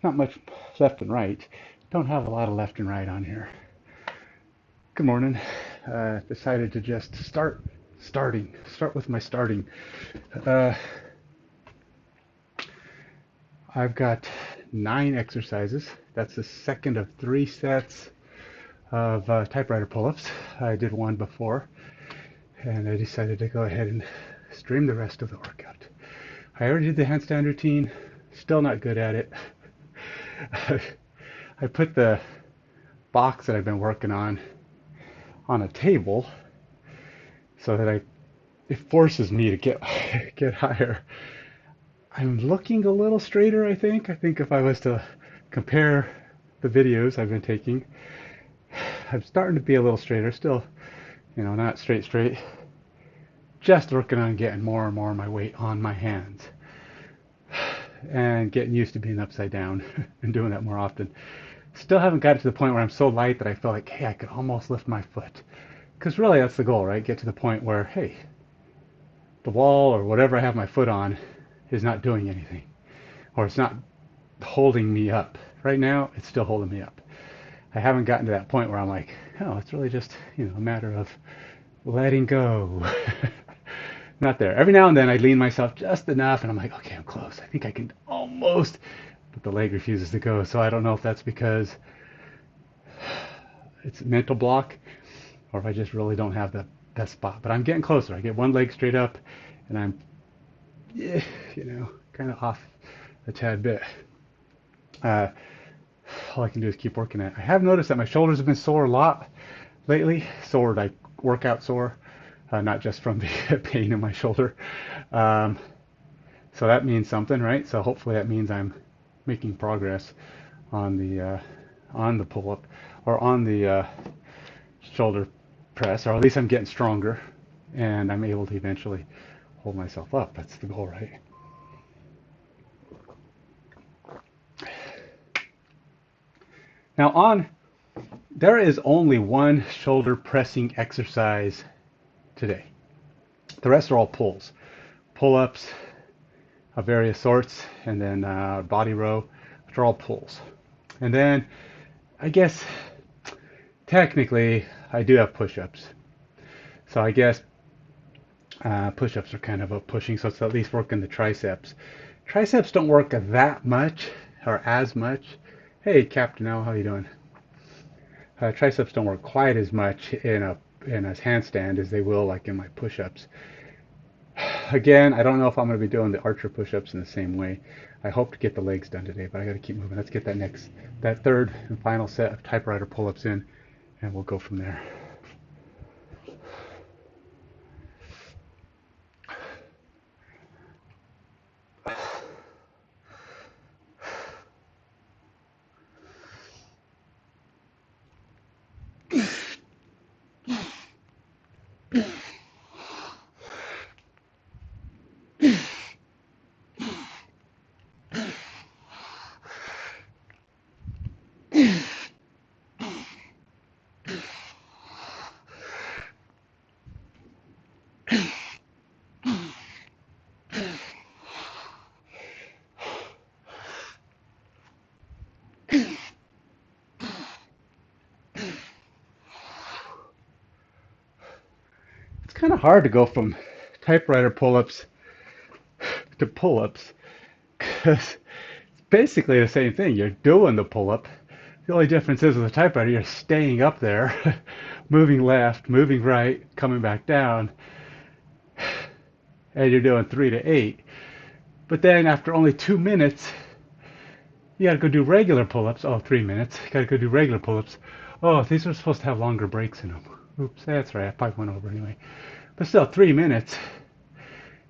not much left and right. Don't have a lot of left and right on here. Good morning. Decided to just start with my starting. Uh, I've got 9 exercises. That's the second of 3 sets of typewriter pull-ups. I did one before, and I decided to go ahead and stream the rest of the workout. I already did the handstand routine. Still not good at it. I put the box that I've been working on a table so that it forces me to get higher. I'm looking a little straighter, I think. I think if I was to compare the videos I've been taking, I'm starting to be a little straighter. Still, not straight. Just working on getting more and more of my weight on my hands and getting used to being upside down and doing that more often. Still haven't got to the point where I'm so light that I feel like, hey, I could almost lift my foot. Because really that's the goal, right? Get to the point where, hey, the wall or whatever I have my foot on is not doing anything. Or it's not holding me up. Right now, it's still holding me up. I haven't gotten to that point where I'm like, oh, it's really just, a matter of letting go. Not there. Every now and then I lean myself just enough and I'm like, okay, I'm close. I think I can almost, but the leg refuses to go. So I don't know if that's because it's a mental block or if I just really don't have the best spot. But I'm getting closer. I get one leg straight up and I'm, kind of off a tad bit. All I can do is keep working at it. I have noticed that my shoulders have been sore a lot lately. Sore, like workout sore. Not just from the pain in my shoulder. So that means something, right? So hopefully that means I'm making progress on the pull-up or on the shoulder press, or at least I'm getting stronger and I'm able to eventually hold myself up. That's the goal, right? Now there is only one shoulder pressing exercise today. The rest are all pulls. Pull-ups of various sorts, and then body row, which are all pulls. And then, I guess, technically, I do have push-ups. So I guess push-ups are kind of a pushing, so it's at least working the triceps. Triceps don't work that much, or as much. Hey, Captain L, how you doing? Triceps don't work quite as much in a handstand as they will like in my push-ups. Again, I don't know if I'm going to be doing the archer push-ups in the same way. I hope to get the legs done today, but I got to keep moving. Let's get that third and final set of typewriter pull-ups in, and we'll go from there. It's kind of hard to go from typewriter pull-ups to pull-ups because it's basically the same thing. You're doing the pull-up. The only difference is with the typewriter, you're staying up there, moving left, moving right, coming back down, and you're doing 3 to 8. But then after only 2 minutes, you gotta go do regular pull-ups. Oh, 3 minutes. You gotta go do regular pull-ups. Oh, these are supposed to have longer breaks in them. Oops, that's right. I probably went over anyway. But still, 3 minutes.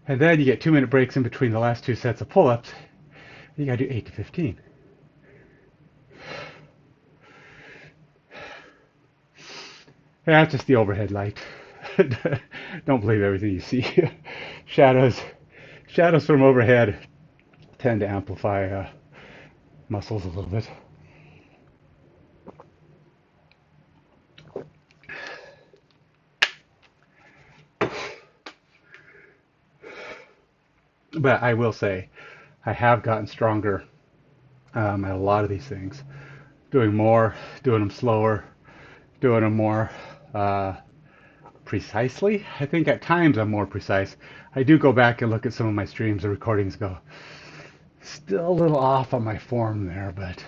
And then you get 2-minute breaks in between the last 2 sets of pull-ups. You gotta do 8 to 15. That's just the overhead light. Don't believe everything you see. Shadows from overhead tend to amplify muscles a little bit. But I will say, I have gotten stronger at a lot of these things. Doing more, doing them slower, doing them more precisely. I think at times I'm more precise. I do go back and look at some of my streams or recordings, go, still a little off on my form there, but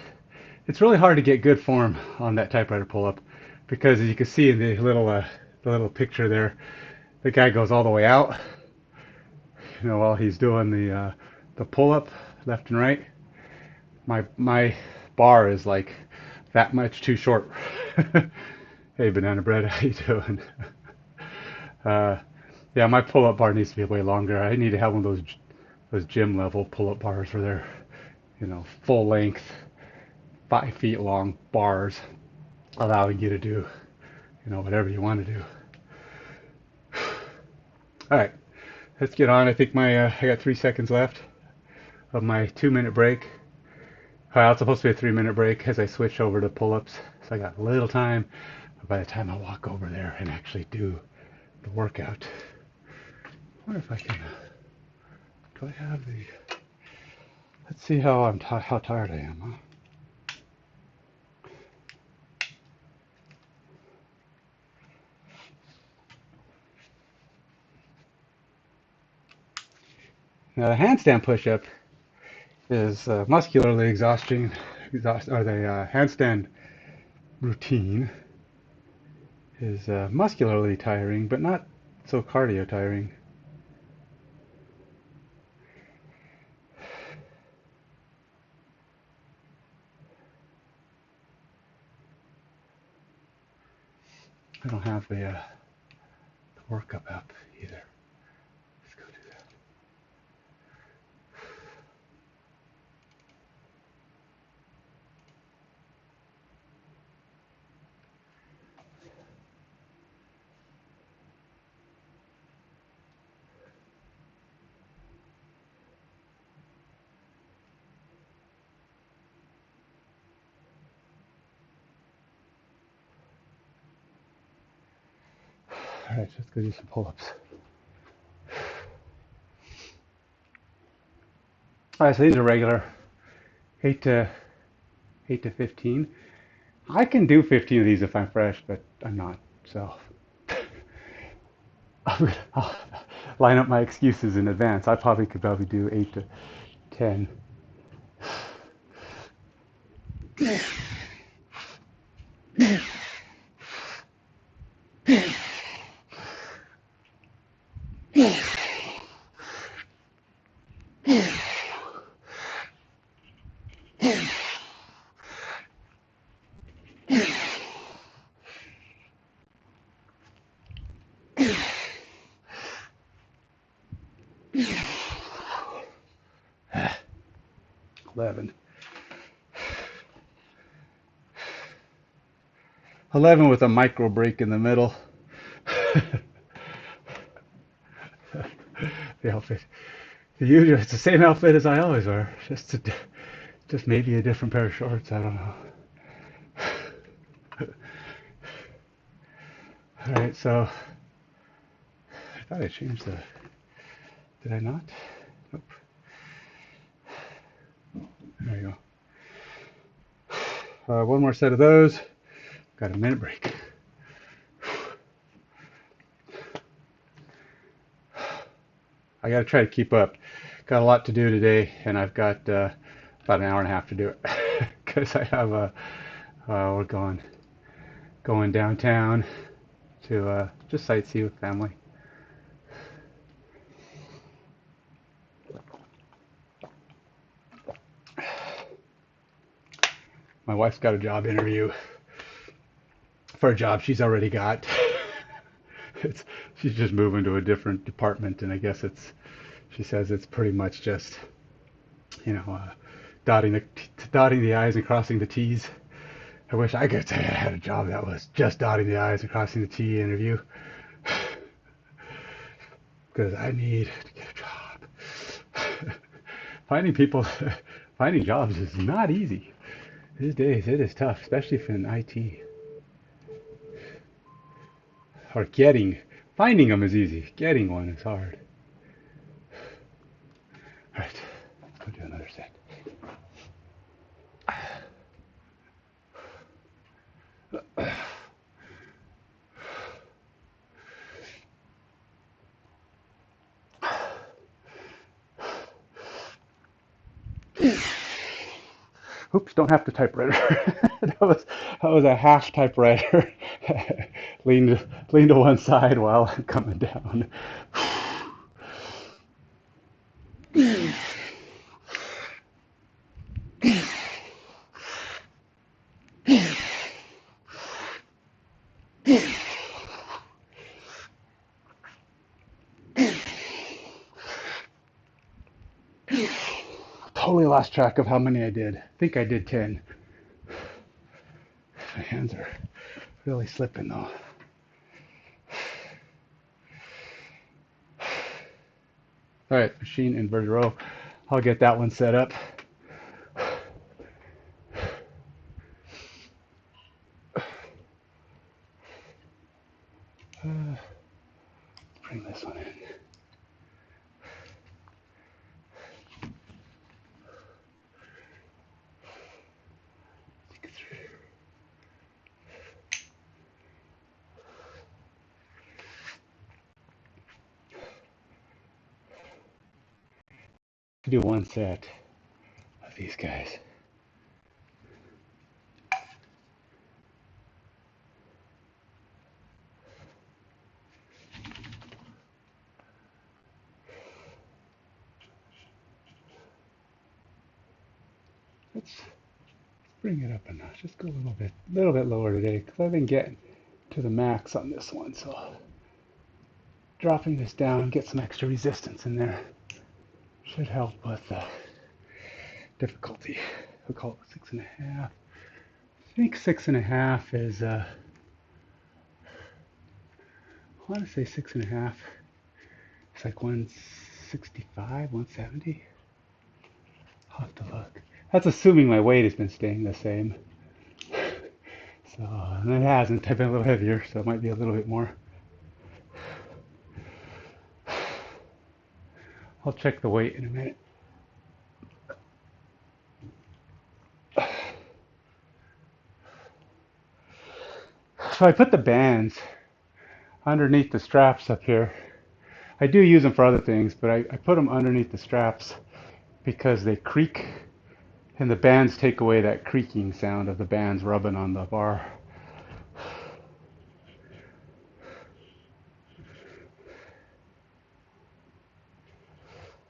it's really hard to get good form on that typewriter pull-up because as you can see in the little picture there, the guy goes all the way out, while he's doing the pull-up left and right. My bar is like that much too short. Hey, Banana Bread, how you doing? Yeah, my pull-up bar needs to be way longer. I need to have one of those gym level pull-up bars where they're, full length, 5 feet long bars, allowing you to do, whatever you want to do. All right, let's get on. I think I got 3 seconds left of my 2 minute break. It's supposed to be a 3 minute break as I switch over to pull-ups, so I got a little time. But by the time I walk over there and actually do the workout, I wonder if I can. Do I have the? Let's see how how tired I am. Huh? Now the handstand push-up is muscularly exhausting. Or the handstand routine is muscularly tiring, but not so cardio tiring. I don't have the workup app either. Let's go do that. All right, let's go do some pull-ups. All right, so these are regular, 8 to 15. I can do 15 of these if I'm fresh, but I'm not. So I'll line up my excuses in advance. I probably could do 8 to 10. Eleven with a micro break in the middle. The outfit. It's the same outfit as I always wear. Just maybe a different pair of shorts. I don't know. All right, so I thought I changed the. Did I not? Nope. There you go. One more set of those. Got a minute break. I got to try to keep up. Got a lot to do today, and I've got about an hour and a half to do it because I have we're going downtown to just sightsee with family. My wife's got a job interview for a job she's already got. She's just moving to a different department, and I guess she says it's pretty much just, dotting the I's and crossing the T's. I wish I could say I had a job that was just dotting the I's and crossing the T interview, because I need to get a job. Finding jobs is not easy. These days it is tough, especially if in IT. Or finding them is easy. Getting one is hard. All right, let's go do another set. Oops, don't have the typewriter. that was a half typewriter. leaned to one side while I'm coming down. Totally lost track of how many I did. I think I did 10. My hands are really slipping though. All right, machine inverted row. I'll get that one set up. Bring this one in. Do one set of these guys. Let's bring it up a notch. Just go a little bit lower today because I've been getting to the max on this one. So dropping this down, get some extra resistance in there, should help with difficulty. We'll call it 6.5. I think 6.5 is, I want to say 6.5. It's like 165, 170. I'll have to look. That's assuming my weight has been staying the same. So, and it hasn't. I've been a little heavier, so it might be a little bit more. I'll check the weight in a minute. So I put the bands underneath the straps up here. I do use them for other things, but I put them underneath the straps because they creak, and the bands take away that creaking sound of the bands rubbing on the bar.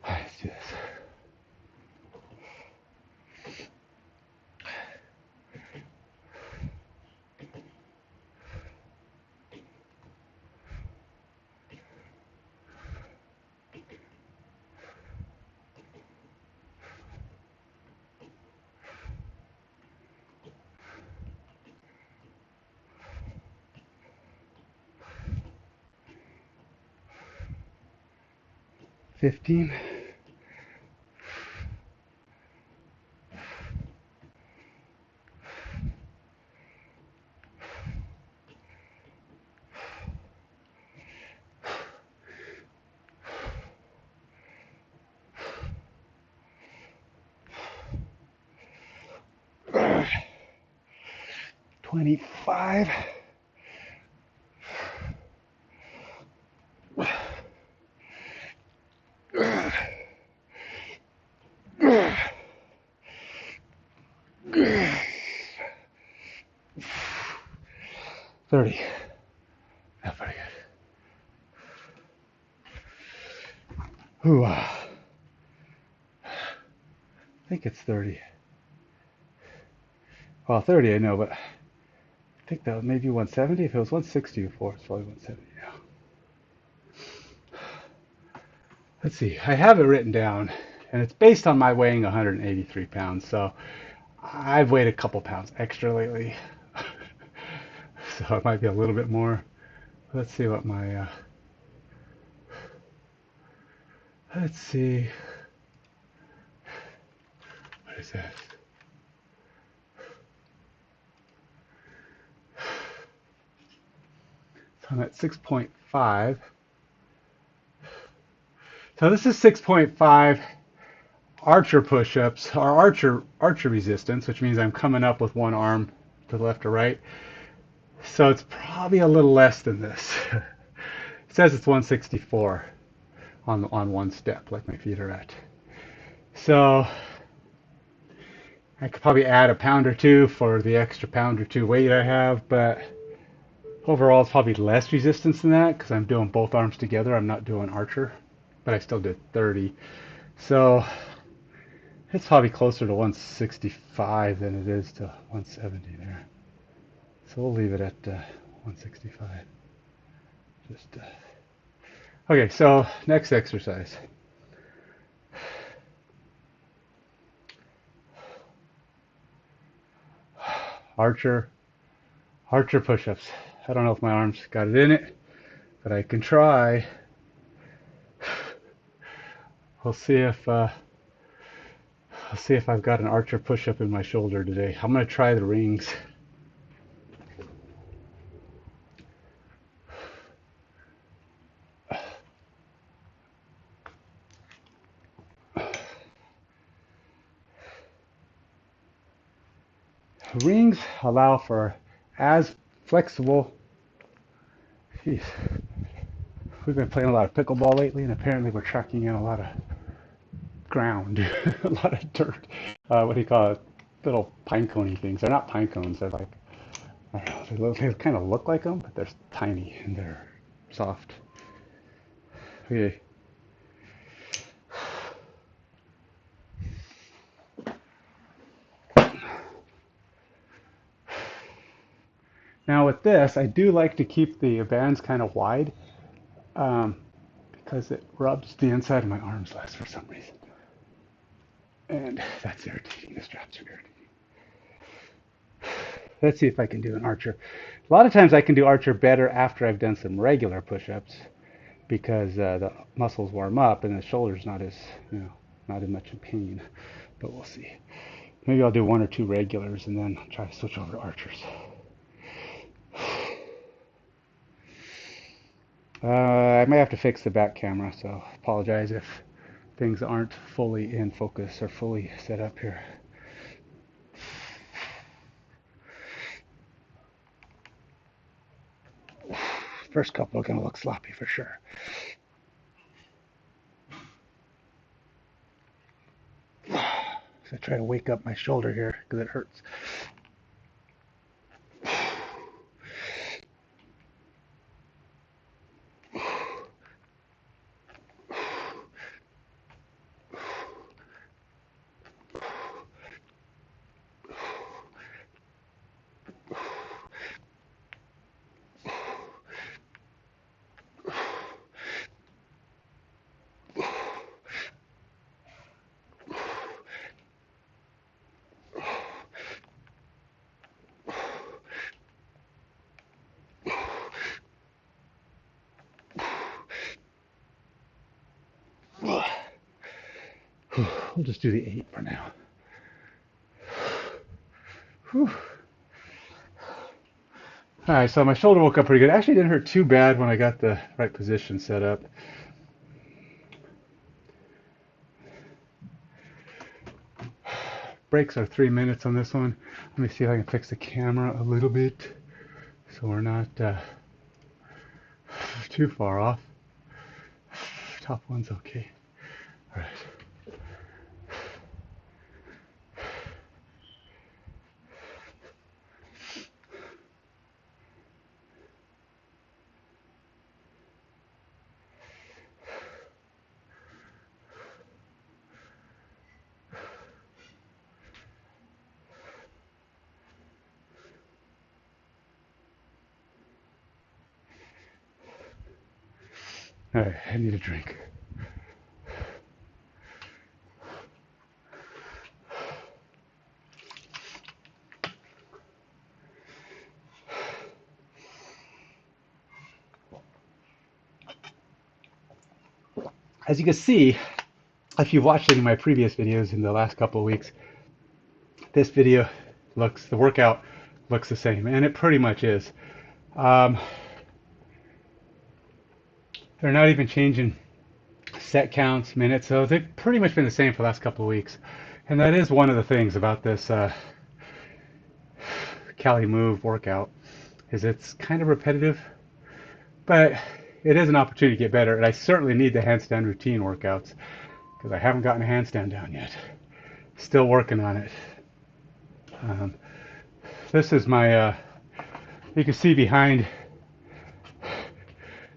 Let's do this. $15. $25. $30. That's pretty good. Ooh, I think it's 30. Well, 30 I know, but I think that was maybe 170. If it was 160 before, it's probably 170 now. Let's see. I have it written down, and it's based on my weighing 183 pounds. So I've weighed a couple pounds extra lately, so it might be a little bit more. Let's see what my let's see. What is this? So I'm at 6.5. So this is 6.5 archer push-ups, or archer resistance, which means I'm coming up with one arm to the left or right. So it's probably a little less than this. It says it's 164 on one step, like my feet are at. So I could probably add a pound or two for the extra pound or two weight I have, but overall it's probably less resistance than that because I'm doing both arms together. I'm not doing archer, but I still did 30. So it's probably closer to 165 than it is to 170 there. So we'll leave it at 165. Just okay, so next exercise. Archer push-ups. I don't know if my arms got it in it, but I can try. We'll see if I've got an archer push-up in my shoulder today. I'm gonna try the rings. Rings allow for as flexible. Jeez. We've been playing a lot of pickleball lately, and apparently we're tracking in a lot of ground, a lot of dirt. What do you call it? Little pine coney things. They're not pine cones. They're like, I don't know, they kind of look like them, but they're tiny and they're soft. Okay. Now with this, I do like to keep the bands kind of wide because it rubs the inside of my arms less for some reason. And that's irritating. The straps are irritating. Let's see if I can do an archer. A lot of times I can do archer better after I've done some regular push-ups because the muscles warm up and the shoulder's not as, not as much in pain. But we'll see. Maybe I'll do one or two regulars and then try to switch over to archers. I might have to fix the back camera, so apologize if things aren't fully in focus or fully set up here. First couple are going to look sloppy for sure. So I try to wake up my shoulder here because it hurts. We'll just do the 8 for now. Whew. All right, so my shoulder woke up pretty good. Actually, it didn't hurt too bad when I got the right position set up. Breaks are 3 minutes on this one. Let me see if I can fix the camera a little bit so we're not too far off. Top one's okay. All right. All right, I need a drink. As you can see, if you've watched any of my previous videos in the last couple of weeks, this video the workout looks the same, and it pretty much is. They're not even changing set counts, minutes, so they've pretty much been the same for the last couple of weeks. And that is one of the things about this CaliMove workout, is it's kind of repetitive, but it is an opportunity to get better. And I certainly need the handstand routine workouts because I haven't gotten a handstand down yet. Still working on it. Um, this is my, you can see behind,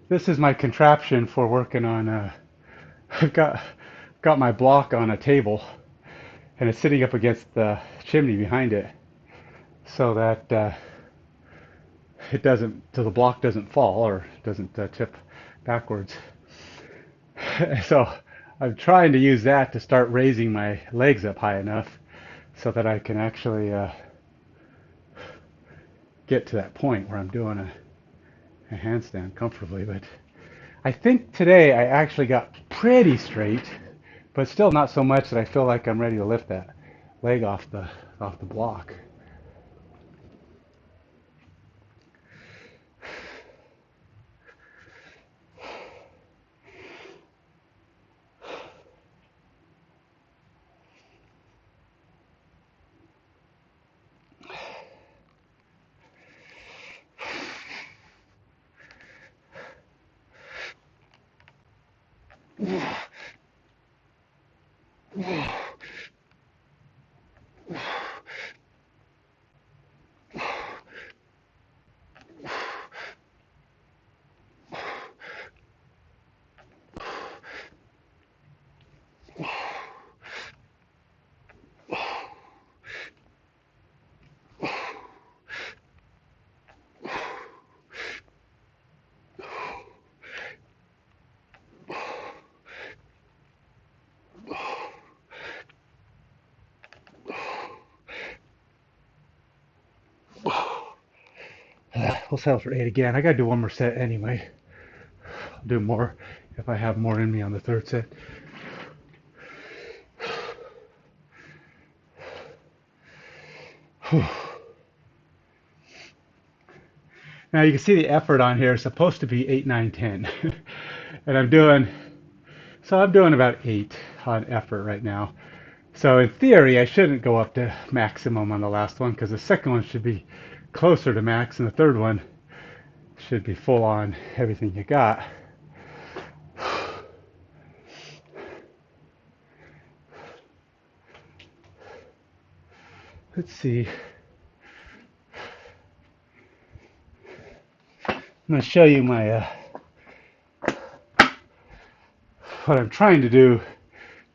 this is my contraption for working on, I've got my block on a table and it's sitting up against the chimney behind it so that it doesn't, so the block doesn't fall or doesn't tip backwards. So I'm trying to use that to start raising my legs up high enough so that I can actually get to that point where I'm doing a handstand comfortably. But I think today I actually got pretty straight, but still not so much that I feel like I'm ready to lift that leg off the block. We'll settle for 8 again. I gotta do one more set anyway. I'll do more if I have more in me on the third set. Now you can see the effort on here is supposed to be 8, 9, 10. And I'm doing about 8 on effort right now. So in theory, I shouldn't go up to maximum on the last one because the second one should be closer to max and the third one should be full on everything you got. Let's see. I'm going to show you my what I'm trying to do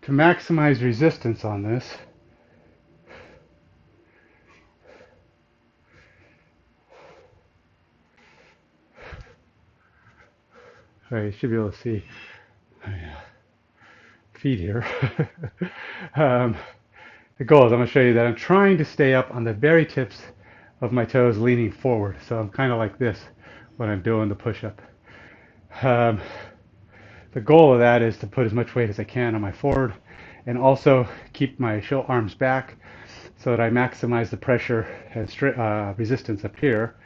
to maximize resistance on this. All right, you should be able to see my feet here. The goal is I'm going to show you that I'm trying to stay up on the very tips of my toes leaning forward. So I'm kind of like this when I'm doing the push-up. The goal of that is to put as much weight as I can on my forward and also keep my arms back so that I maximize the pressure and resistance up here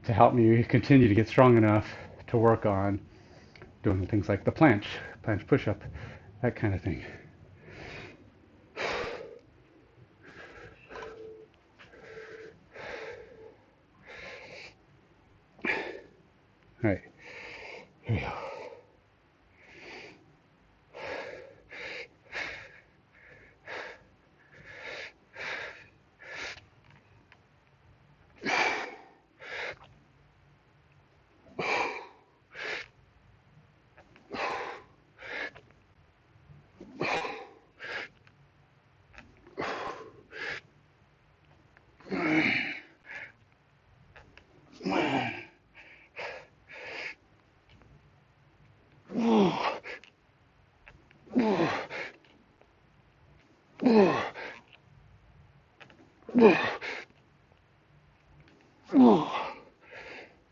to help me continue to get strong enough to work on doing things like the planche push-up, that kind of thing. All right, here we go.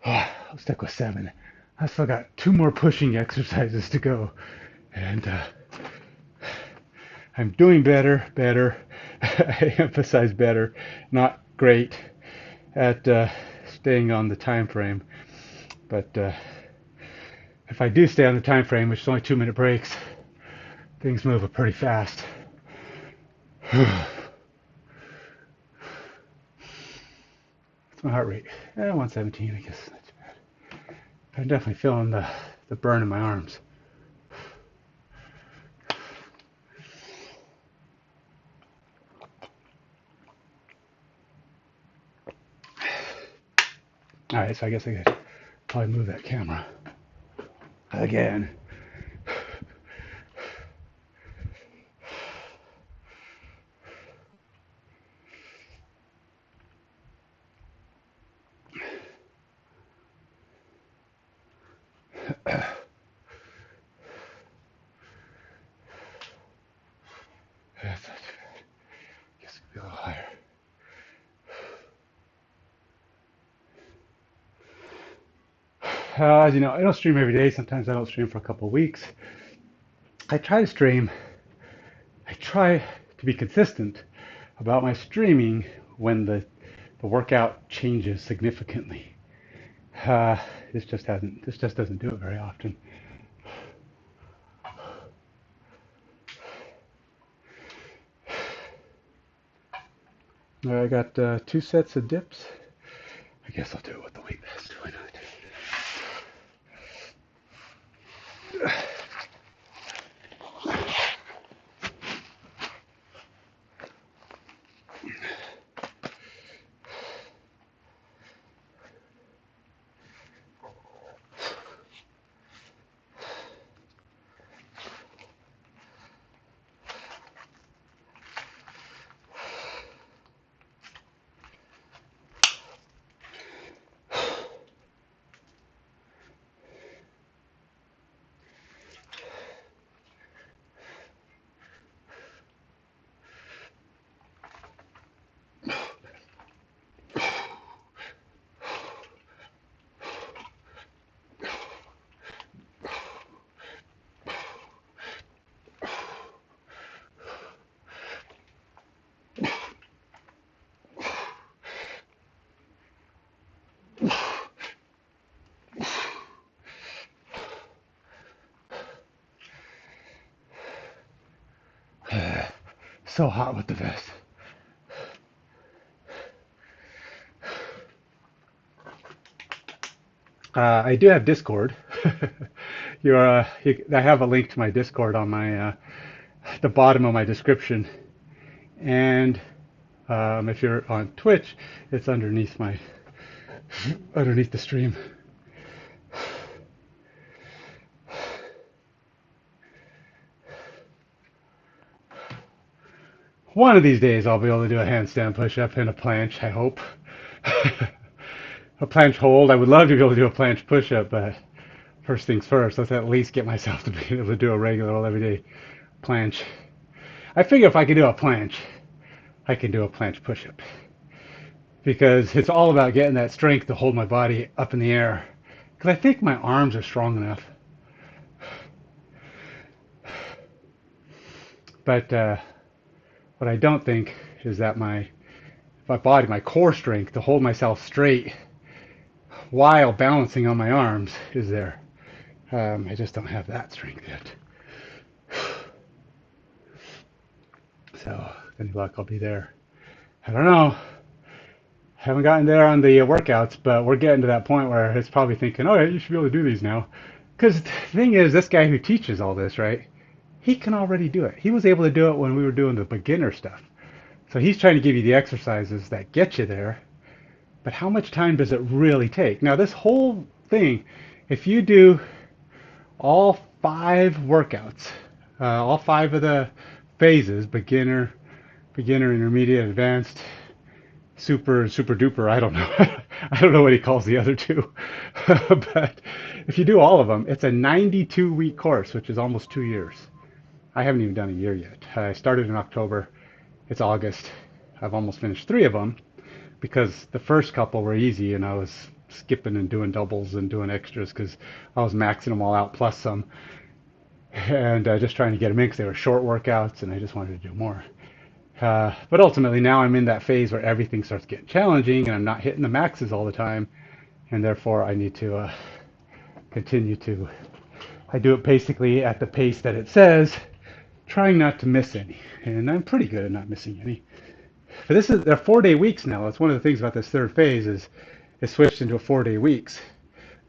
I'll stick with 7. I still got 2 more pushing exercises to go, and I'm doing better. I emphasize better, not great at staying on the time frame. But if I do stay on the time frame, which is only 2-minute breaks, things move up pretty fast. What's my heart rate? 117, I guess. Not too bad. I'm definitely feeling the burn in my arms. All right, so I guess I could probably move that camera again. That's not too bad. Guess it could be a little higher. As you know, I don't stream every day. Sometimes I don't stream for a couple of weeks. I try to stream. I try to be consistent about my streaming when the workout changes significantly. Uh, this just doesn't do it very often. I got 2 sets of dips. I guess I'll do it with the weight vest. Why not? So hot with the vest. I do have Discord. I have a link to my Discord on my the bottom of my description, and if you're on Twitch, it's underneath the stream. One of these days I'll be able to do a handstand push-up and a planche, I hope. A planche hold. I would love to be able to do a planche push-up, but first things first, let's at least get myself to be able to do a regular old everyday planche. I figure if I can do a planche, I can do a planche push-up. Because it's all about getting that strength to hold my body up in the air. Because I think my arms are strong enough. But what I don't think is that my body, my core strength to hold myself straight while balancing on my arms is there. I just don't have that strength yet. So, any luck, I'll be there. I don't know. Haven't gotten there on the workouts, but we're getting to that point where it's probably thinking, oh, yeah, you should be able to do these now. Because the thing is, this guy who teaches all this, right? He can already do it. He was able to do it when we were doing the beginner stuff. So he's trying to give you the exercises that get you there. But how much time does it really take? Now, this whole thing, if you do all 5 workouts, all 5 of the phases, beginner, intermediate, advanced, super duper, I don't know. I don't know what he calls the other 2. But if you do all of them, it's a 92-week course, which is almost 2 years. I haven't even done a year yet. I started in October. It's August. I've almost finished 3 of them because the first couple were easy and I was skipping and doing doubles and doing extras because I was maxing them all out plus some, and just trying to get them in because they were short workouts and I just wanted to do more. But ultimately now I'm in that phase where everything starts getting challenging and I'm not hitting the maxes all the time, and therefore I need to continue to. I do it basically at the pace that it says, trying not to miss any, and I'm pretty good at not missing any. But they're 4-day weeks now. That's one of the things about this third phase is it switched into a 4-day weeks.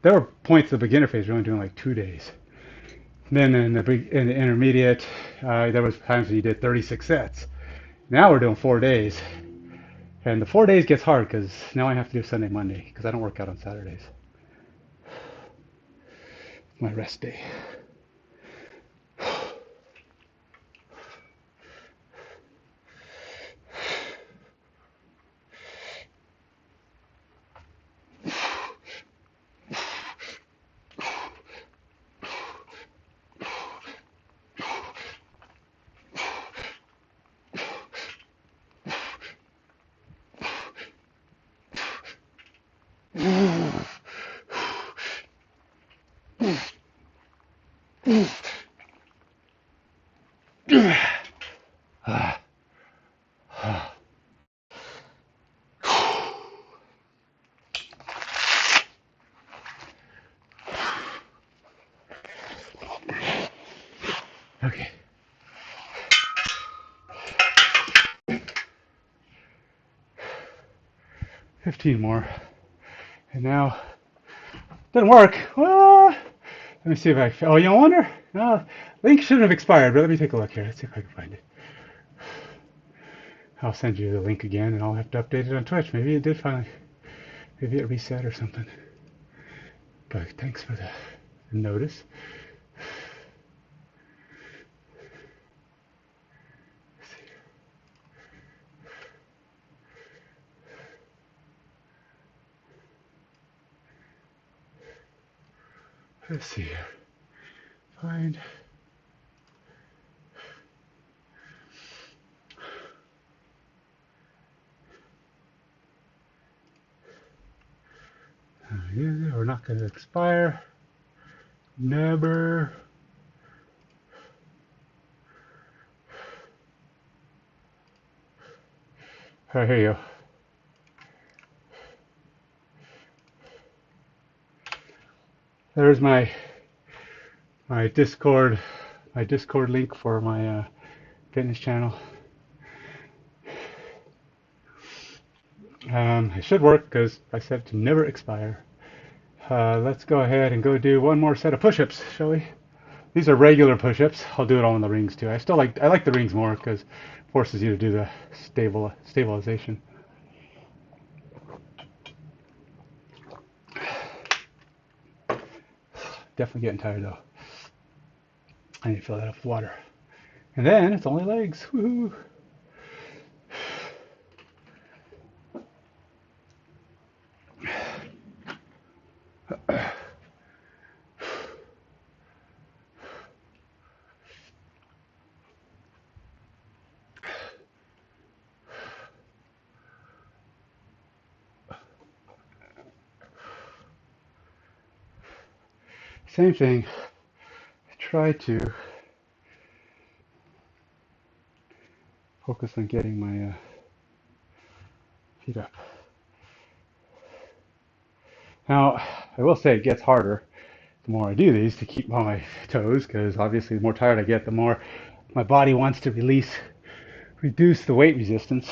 There were points in the beginner phase we were only doing like 2 days. Then in the intermediate, there was times when you did 36 sets. Now we're doing 4 days. And the 4 days gets hard because now I have to do Sunday, Monday because I don't work out on Saturdays. My rest day. Okay. $15 more. And now, didn't work. Well, let me see if I, oh, you wonder? No, link shouldn't have expired, but let me take a look here. Let's see if I can find it. I'll send you the link again and I'll have to update it on Twitch. Maybe it did finally, maybe it reset or something. But thanks for the notice. Let's see here. Find. We're not going to expire. Never. All right, here you go. There's my Discord link for my fitness channel. It should work because I said to never expire. Let's go ahead and go do one more set of push-ups, shall we? These are regular push-ups. I'll do it all in the rings too. I like the rings more because it forces you to do the stabilization. Definitely getting tired though. I need to fill that up with water. And then it's only legs. Woohoo! Same thing. Try to focus on getting my feet up. Now, I will say it gets harder the more I do these to keep on my toes, because obviously the more tired I get, the more my body wants to reduce the weight resistance.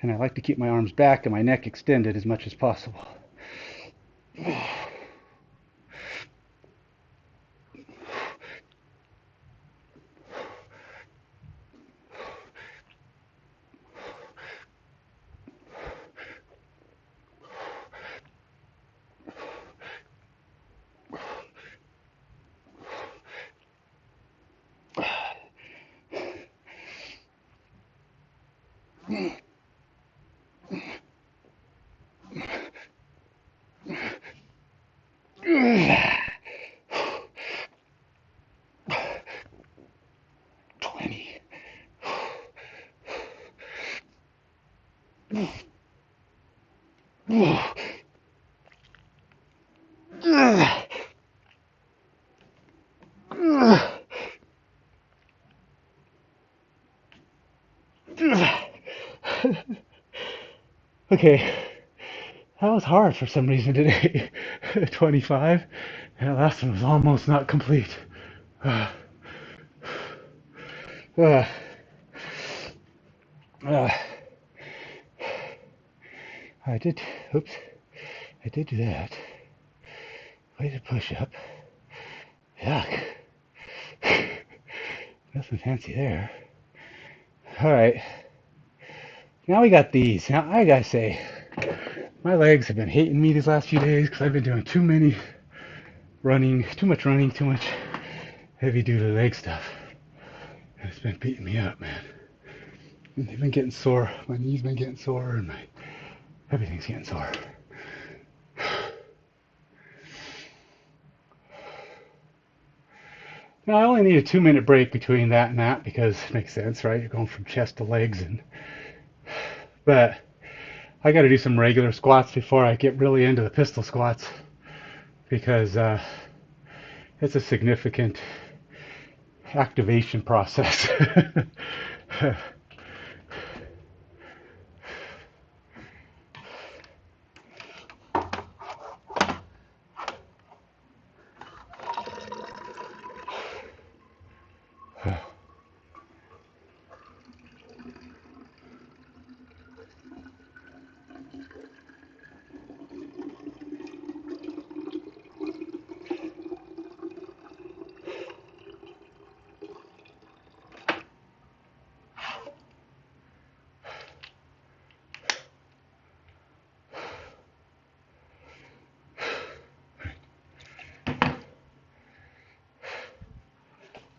And I like to keep my arms back and my neck extended as much as possible. Okay, that was hard for some reason today. 25, and the last one was almost not complete. Uh, uh, uh, I did, oops, I did do that. Way to push up. Yuck. Nothing fancy there. All right. Now we got these. Now I gotta say, my legs have been hating me these last few days because I've been doing too much running, too much heavy duty leg stuff. And it's been beating me up, man. And they've been getting sore. My knees been getting sore, and everything's getting sore. Now I only need a 2 minute break between that and that because it makes sense, right? You're going from chest to legs, but I got to do some regular squats before I get really into the pistol squats because it's a significant activation process.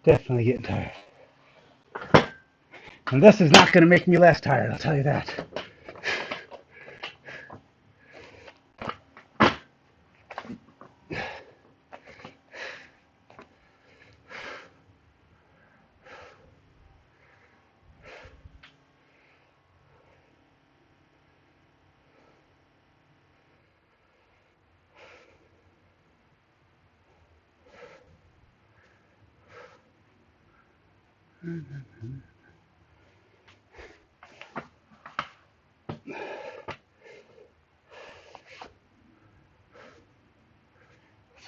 Definitely getting tired. And this is not going to make me less tired, I'll tell you that.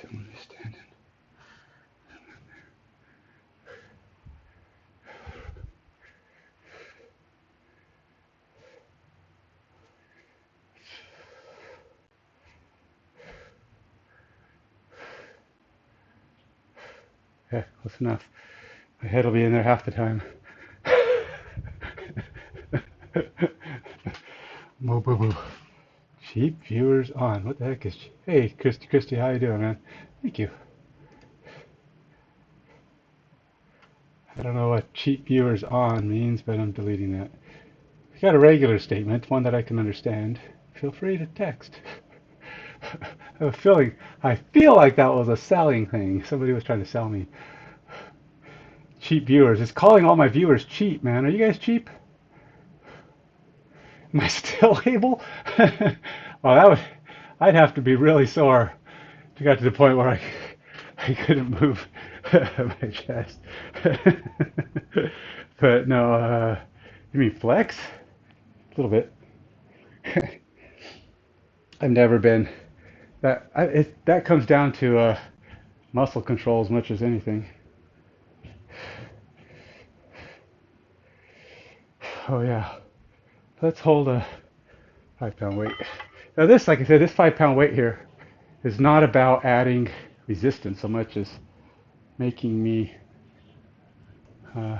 Someone is standing. Yeah, close enough. My head will be in there half the time. Moo boo boo. Cheap viewers on. What the heck is? Hey, Christy, how you doing, man? Thank you. I don't know what cheap viewers on means, but I'm deleting that. If you got a regular statement, one that I can understand, feel free to text. I feel like that was a selling thing. Somebody was trying to sell me. Cheap viewers. It's calling all my viewers cheap, man. Are you guys cheap? Am I still able? Well, I'd have to be really sore to get to the point where I couldn't move my chest. But no, you mean flex? A little bit. I've never been that comes down to muscle control as much as anything. Oh yeah, let's hold a 5 pound weight. Now this, like I said, this 5 pound weight here is not about adding resistance so much as making me I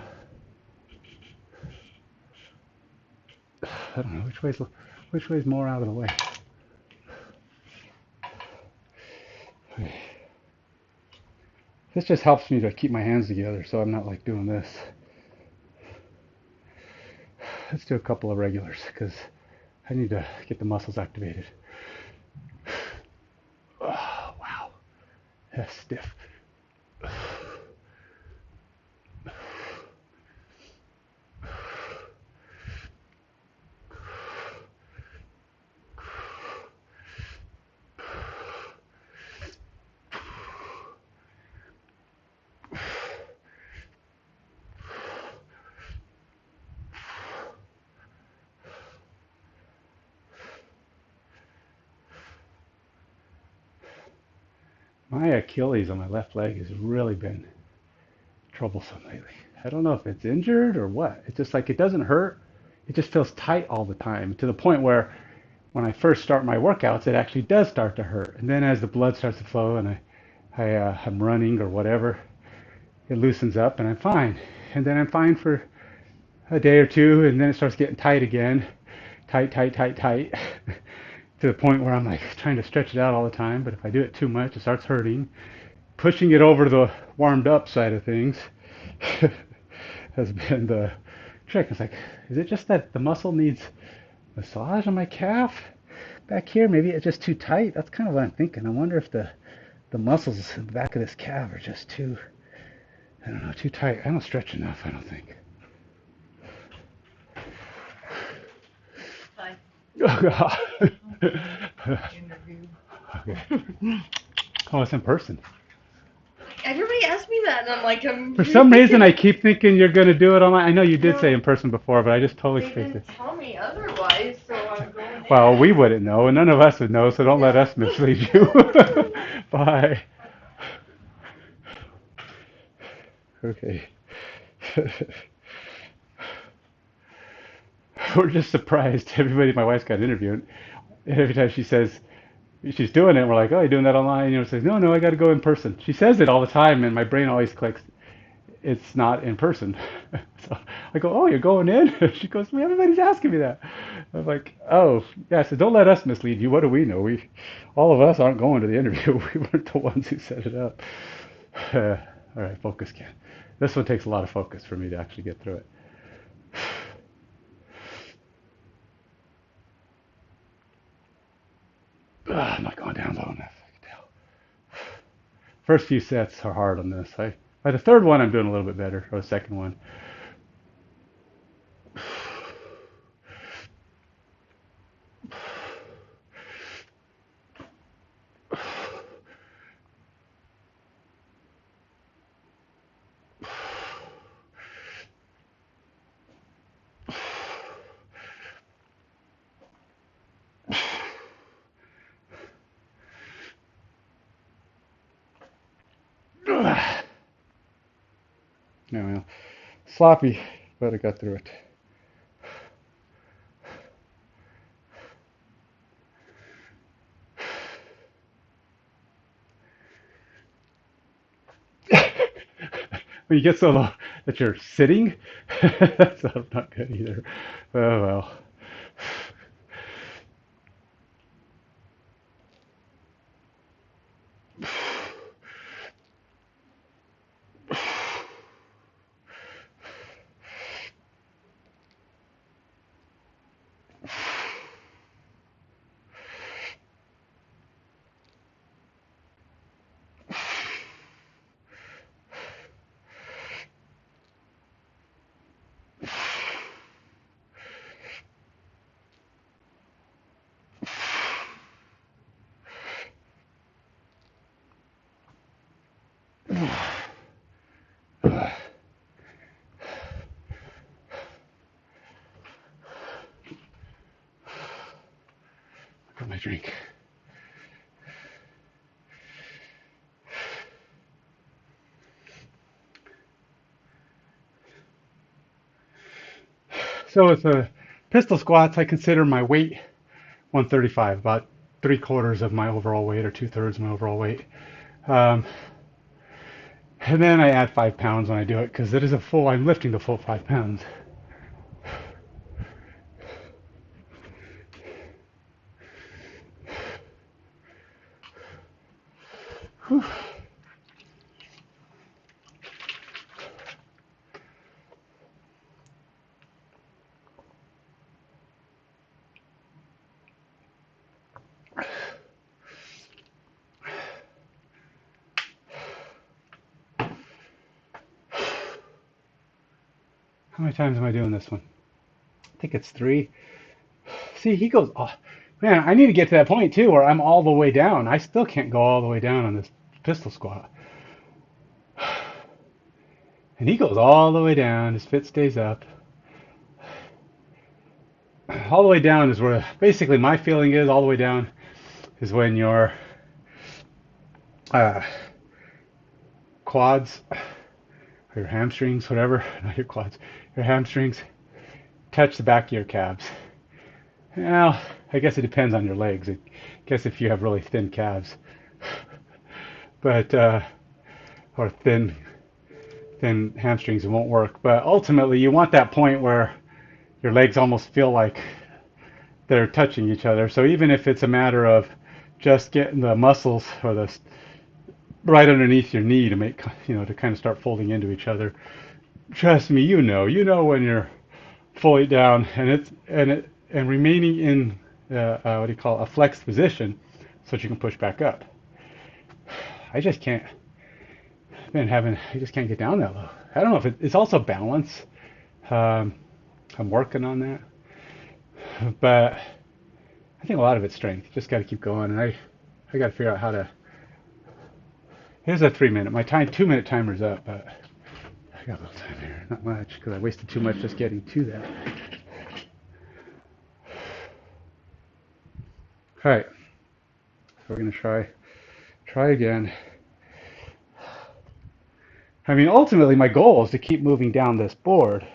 don't know which way's more out of the way. This just helps me to keep my hands together so I'm not like doing this. Let's do a couple of regulars because I need to get the muscles activated. Oh, wow. That's stiff. My Achilles on my left leg has really been troublesome lately. I don't know if it's injured or what. It's just like it doesn't hurt. It just feels tight all the time to the point where when I first start my workouts, it actually does start to hurt. And then as the blood starts to flow and I'm running or whatever, it loosens up and I'm fine. and then I'm fine for a day or two, and then it starts getting tight again. Tight, tight, tight, tight. To the point where I'm like trying to stretch it out all the time, but if I do it too much, it starts hurting. Pushing it over to the warmed up side of things has been the trick. It's like, is it just that the muscle needs massage on my calf back here? Maybe it's just too tight. That's kind of what I'm thinking. I wonder if the muscles in the back of this calf are just too, I don't know, too tight. I don't stretch enough, I don't think. Hi. Oh, God. Interview. Okay. Oh, it's in person. Everybody asks me that, and I'm like, For some reason, I keep thinking you're going to do it online. I know you did say in person before, but I just totally They spaced didn't it. tell me otherwise, so I'm going Well, in. we wouldn't know, and none of us would know, so don't let us mislead you. Bye. Okay. We're just surprised. Everybody, my wife's got interviewed. And every time she says she's doing it, we're like, oh, you're doing that online? You know, says, no, no, I got to go in person. She says it all the time, and my brain always clicks. It's not in person. So I go, oh, you're going in? She goes, well, everybody's asking me that. I'm like, oh, yeah. So don't let us mislead you. What do we know? All of us aren't going to the interview. We weren't the ones who set it up. All right, focus, Ken. This one takes a lot of focus for me to actually get through it. I'm not going down low enough. I can tell. First few sets are hard on this. By the third one, I'm doing a little bit better, or the second one. No, well, sloppy, but I got through it. When you get so low that you're sitting, that's not good either. Oh well. Got my drink. So with the pistol squats, I consider my weight 135, about 3/4 of my overall weight or 2/3 of my overall weight. Um, and then I add 5 pounds when I do it because it is I'm lifting the full 5 pounds. Whew. How many times am I doing this one? I think it's 3. See, he goes, oh, man, I need to get to that point too where I'm all the way down. I still can't go all the way down on this pistol squat. And he goes all the way down. His fit stays up. All the way down is where basically my feeling is all the way down is when your uh, quads or your hamstrings, whatever, not your quads, your hamstrings touch the back of your calves. Well, I guess it depends on your legs. I guess if you have really thin calves, but or thin then hamstrings won't work. But ultimately, you want that point where your legs almost feel like they're touching each other. So even if it's a matter of just getting the muscles or the right underneath your knee to make, to kind of start folding into each other. Trust me, you know when you're fully down and remaining in what do you call it, a flexed position, so that you can push back up. I just can't. I just can't get down that low. I don't know if it's also balance. Um, I'm working on that, but I think a lot of it's strength. Just got to keep going, and I got to figure out how to. Here's a 3 minute. My 2 minute timer's up, but I got a little time here. Not much, because I wasted too much just getting to that. All right, so we're gonna try again. I mean, ultimately, my goal is to keep moving down this board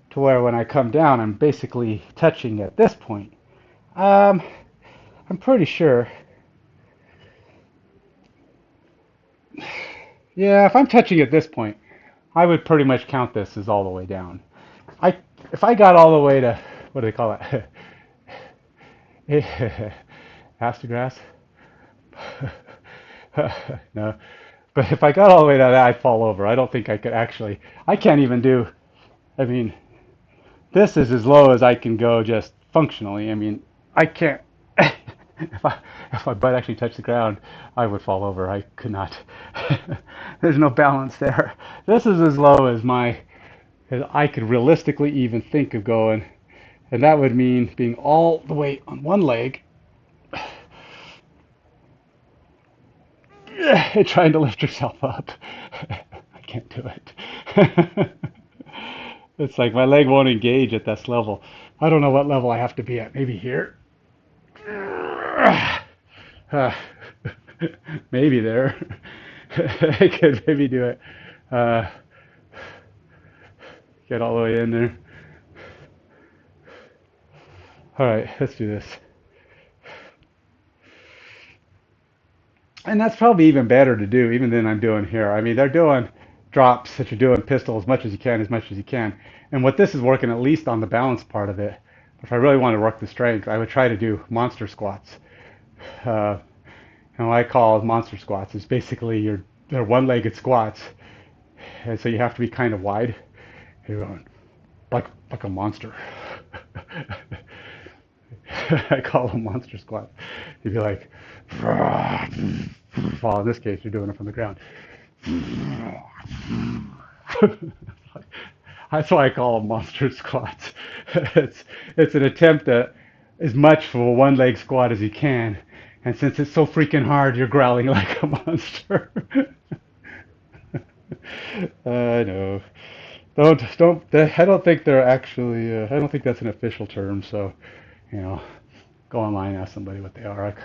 to where when I come down, I'm basically touching at this point. Um, I'm pretty sure. Yeah, if I'm touching at this point, I would pretty much count this as all the way down. I If I got all the way to, what do they call it? Astergrass? No. But if I got all the way to that, I'd fall over. I don't think I could actually. I can't even do. I mean, this is as low as I can go just functionally. I mean, I can't. If my butt actually touched the ground, I would fall over. I could not. There's no balance there. This is as low as I could realistically even think of going, and that would mean being all the way on one leg and trying to lift yourself up. I can't do it. It's like my leg won't engage at this level. I don't know what level I have to be at. Maybe here. Maybe there. I could maybe do it. Uh, get all the way in there. All right, let's do this. And that's probably even better to do, even than I'm doing here. I mean, they're doing drops that you're doing pistol as much as you can, as much as you can. And what this is working, at least on the balance part of it. If I really want to work the strength, I would try to do monster squats. Uh, and what I call monster squats is basically they're one-legged squats, and so you have to be kind of wide. You're going like a monster. I call them monster squats. You'd be like, well, in this case, you're doing it from the ground. That's why I call them monster squats. It's an attempt at as much for a one leg squat as you can, and since it's so freaking hard, you're growling like a monster. I know. Don't. I don't think they're actually. I don't think that's an official term. So, you know, go online, ask somebody what they are.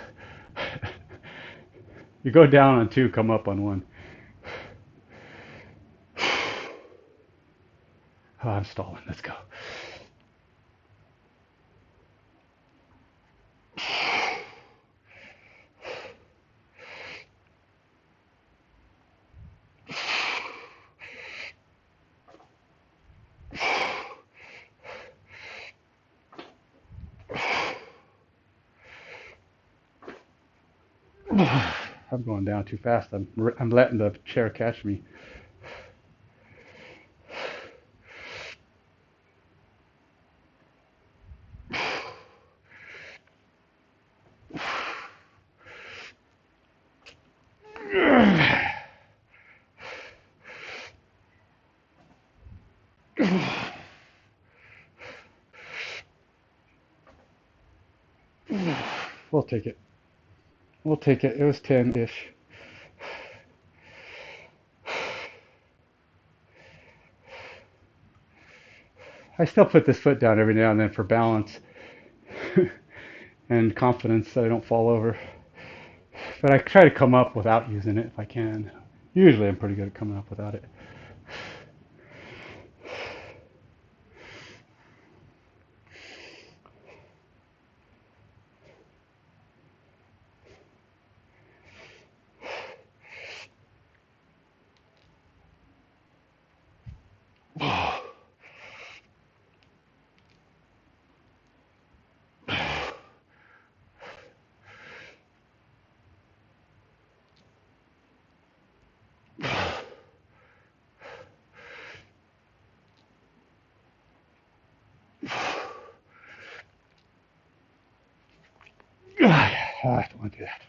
You go down on two, come up on one. Oh, I'm stalling. Let's go. I'm going down too fast. I'm letting the chair catch me. We'll take it. We'll take it. It was 10-ish. I still put this foot down every now and then for balance and confidence that I don't fall over. But I try to come up without using it if I can. Usually I'm pretty good at coming up without it. Oh, I don't want to do that.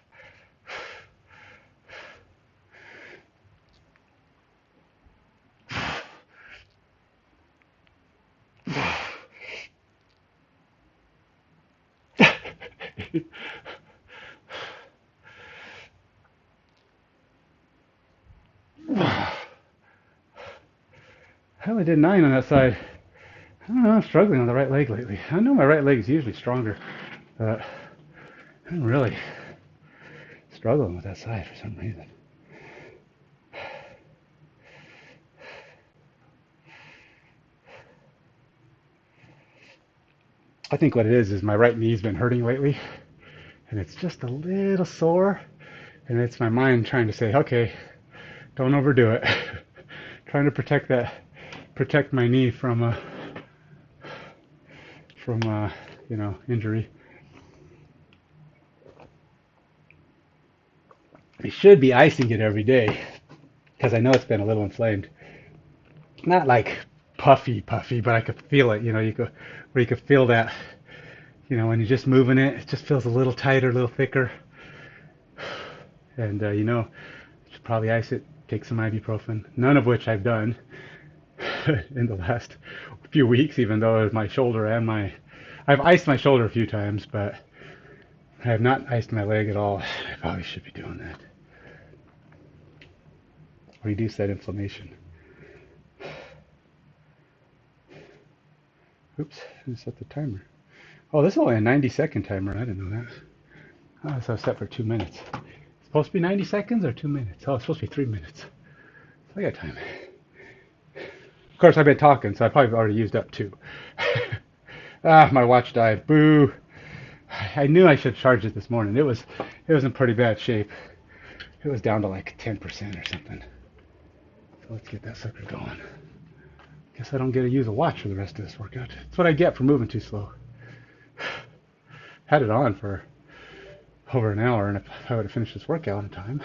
I only did 9 on that side. I don't know, I'm struggling on the right leg lately. I know my right leg is usually stronger, but I'm really struggling with that side for some reason. I think what it is my right knee's been hurting lately, and it's just a little sore, and it's my mind trying to say, okay, don't overdo it. Trying to protect my knee from injury. I should be icing it every day because I know it's been a little inflamed. Not like puffy, but I could feel it. You could feel that. When you're just moving it, it just feels a little tighter, a little thicker. And you should probably ice it. Take some ibuprofen. None of which I've done in the last few weeks, even though my shoulder and I've iced my shoulder a few times, but I have not iced my leg at all. I probably should be doing that. Reduce that inflammation. Oops, I set the timer. Oh, this is only a 90-second timer. I didn't know that. Oh, so set for 2 minutes. It's supposed to be 90 seconds or 2 minutes? Oh, it's supposed to be 3 minutes. So I got time. Of course, I've been talking, so I probably already used up 2. My watch died. Boo. I knew I should charge it this morning. It was in pretty bad shape. It was down to like 10% or something. So let's get that sucker going. Guess I don't get to use a watch for the rest of this workout. That's what I get for moving too slow. Had it on for over an hour, and if I would have finished this workout in time.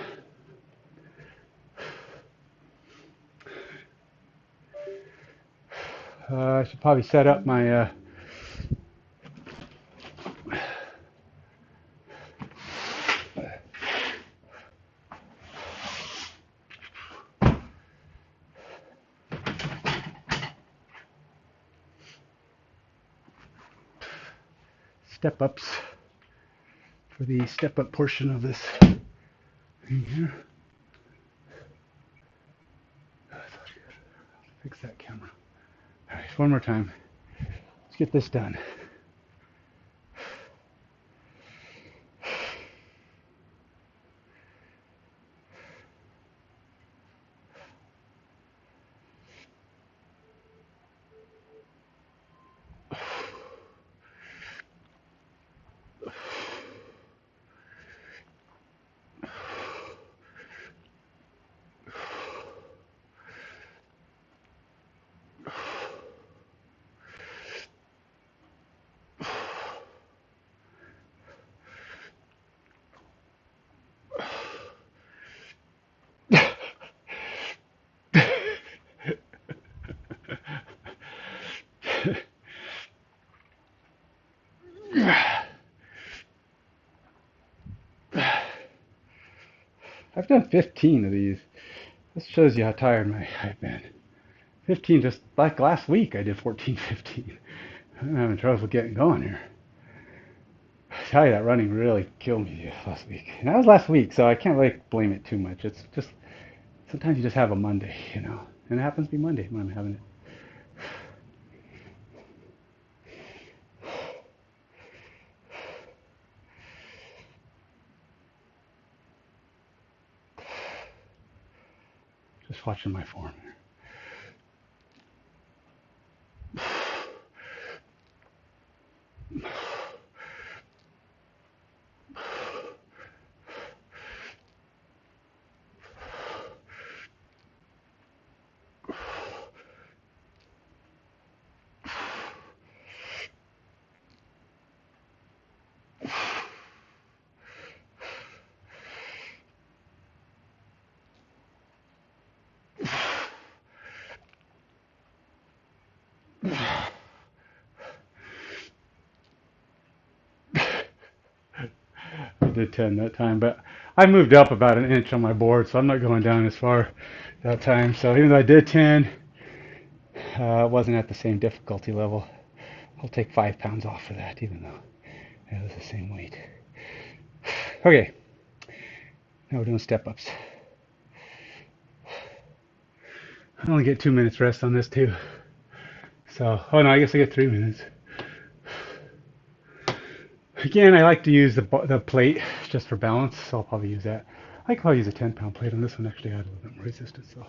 I should probably set up my step-ups for the step-up portion of this thing here. Fix that camera. All right, one more time. Let's get this done. I've done 15 of these. This shows you how tired I've been. 15 just like last week. I did 14, 15. I'm having trouble getting going here. I tell you, that running really killed me last week. And that was last week, so I can't really blame it too much. It's just sometimes you just have a Monday, and it happens to be Monday when I'm having it. Just watching my form here. did 10 that time, but I moved up about an inch on my board, so I'm not going down as far that time. So even though I did 10, it wasn't at the same difficulty level. I'll take 5 pounds off for that, even though it was the same weight. Okay, now we're doing step ups. I only get 2 minutes rest on this too. So, oh no, I guess I get 3 minutes. Again, I like to use the plate just for balance, so I'll probably use that. I could probably use a 10-pound plate on this one. Actually, I had a little bit more resistance. So.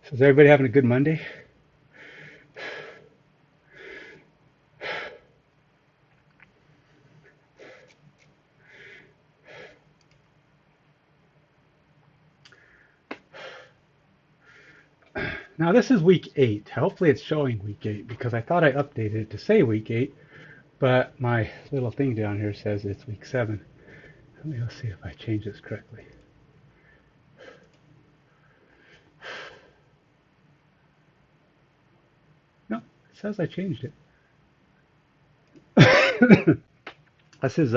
So is everybody having a good Monday? Now this is week 8. Hopefully it's showing week 8 because I thought I updated it to say week 8, but my little thing down here says it's week 7. Let's see if I change this correctly. No, it says I changed it. This is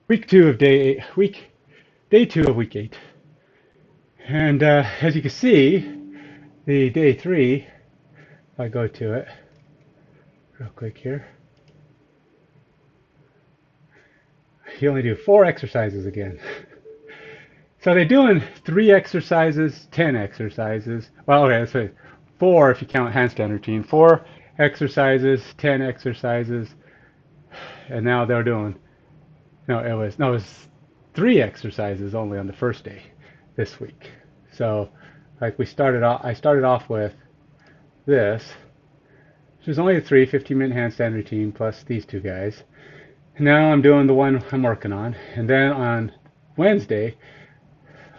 week 2 of day 2 of week 8. And as you can see, the day 3, if I go to it real quick here, you only do 4 exercises again. So they're doing 3 exercises, 10 exercises. Well, okay, let's say 4 if you count handstand routine. 4 exercises, 10 exercises, and now they're doing. No, it was 3 exercises only on the first day this week. So, like I started off with this, which is only a 15-minute handstand routine plus these 2 guys. Now I'm doing the one I'm working on, and then on Wednesday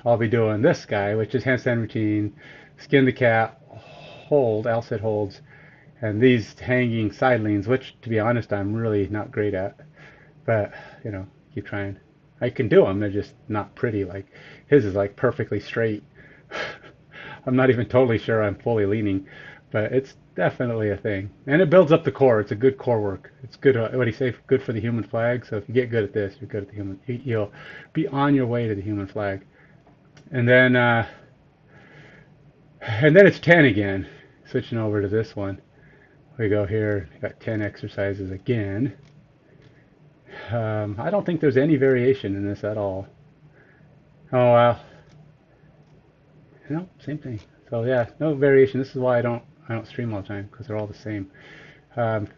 I'll be doing this guy, which is handstand routine, skin the cat, hold, L-sit holds, and these hanging side leans, which to be honest I'm really not great at, but you know, keep trying. I can do them, they're just not pretty. Like his is like perfectly straight. I'm not even totally sure I'm fully leaning, but it's definitely a thing, and it builds up the core. It's a good core work. It's good. What do you say? Good for the human flag. So if you get good at this, you're good at the human. You'll be on your way to the human flag. And then it's 10 again. Switching over to this one, we go here. Got 10 exercises again. I don't think there's any variation in this at all. Oh well. No, same thing. So yeah, no variation. This is why I don't stream all the time, because they're all the same.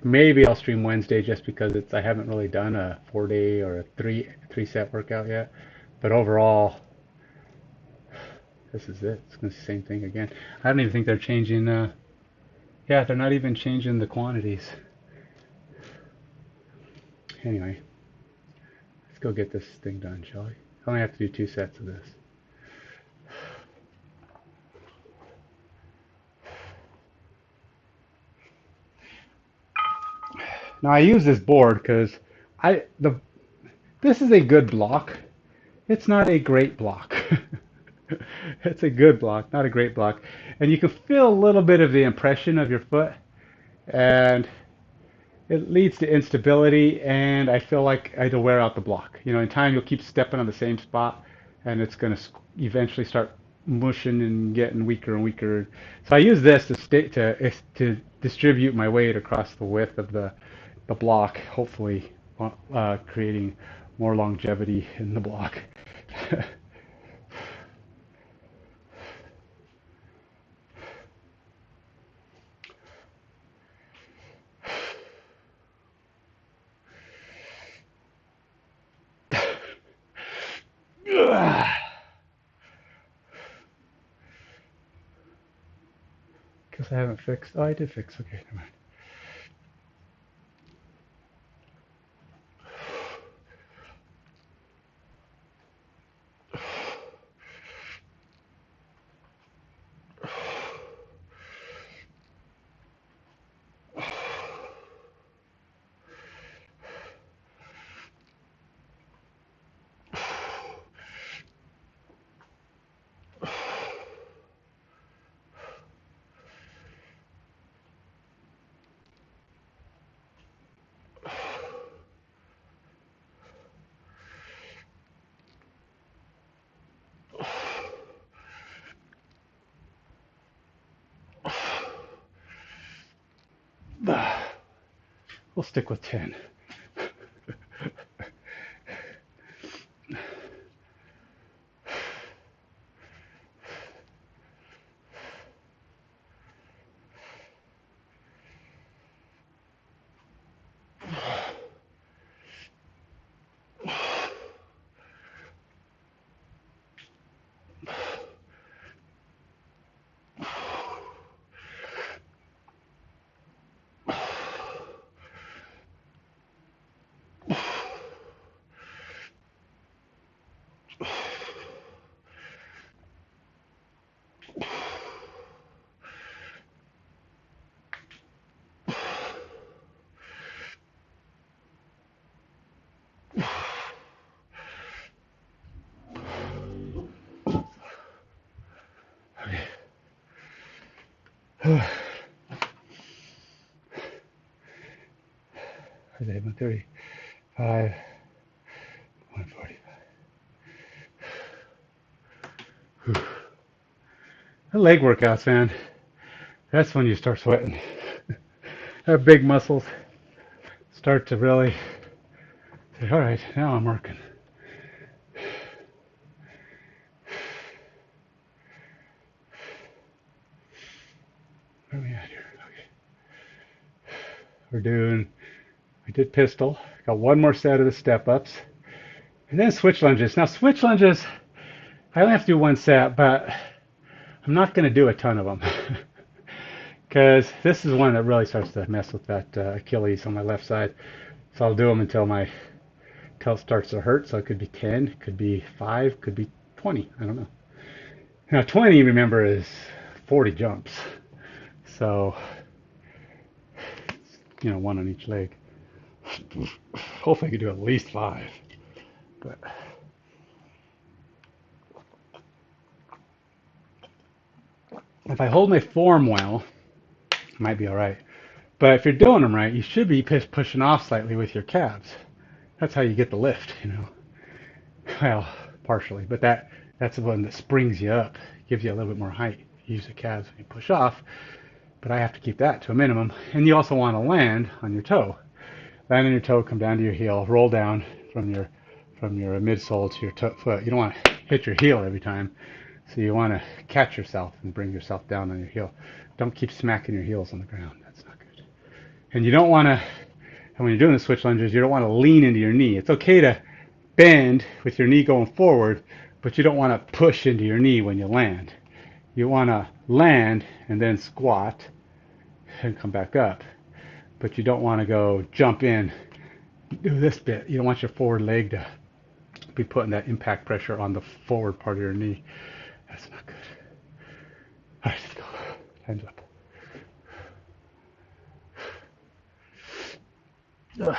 Maybe I'll stream Wednesday just because I haven't really done a 4-day or a three set workout yet. But overall, this is it. It's going to be the same thing again. I don't even think they're changing. Yeah, they're not even changing the quantities. Anyway, let's go get this thing done, shall we? I only have to do 2 sets of this. Now I use this board because this is a good block. It's not a great block. It's a good block, not a great block. And you can feel a little bit of the impression of your foot, and it leads to instability, and I feel like I had to wear out the block. You know, in time you'll keep stepping on the same spot, and it's going to eventually start mushing and getting weaker and weaker. So I use this to distribute my weight across the width of the block, hopefully creating more longevity in the block. Because I haven't fixed. Oh, I did fix. Okay, never mind. We'll stick with 10. Okay. Is it 135, 145? The leg workouts, man. That's when you start sweating. Our big muscles start to really say, all right, now I'm working. Where are we at here? Okay. We did pistol. Got one more set of the step ups. And then switch lunges. Now, switch lunges, I only have to do one set, but I'm not going to do a ton of them. Because this is one that really starts to mess with that Achilles on my left side. So I'll do them until it starts to hurt. So it could be 10, it could be 5, could be 20. I don't know. Now 20, remember, is 40 jumps. So, one on each leg. Hopefully I could do at least 5. But if I hold my form well, it might be all right. But if you're doing them right, you should be pushing off slightly with your calves. That's how you get the lift, Well, partially, but that's the one that springs you up, gives you a little bit more height. You use the calves when you push off, but I have to keep that to a minimum. And you also want to land on your toe. Land on your toe, come down to your heel, roll down from your midsole to your foot. You don't want to hit your heel every time, so you want to catch yourself and bring yourself down on your heel. Don't keep smacking your heels on the ground. That's not good. And you don't want to, and when you're doing the switch lunges, you don't want to lean into your knee. It's okay to bend with your knee going forward, but you don't want to push into your knee when you land. You want to land and then squat and come back up. But you don't want to go jump in, do this bit. You don't want your forward leg to be putting that impact pressure on the forward part of your knee. That's not good. All right, let's go. Hands up. Ugh.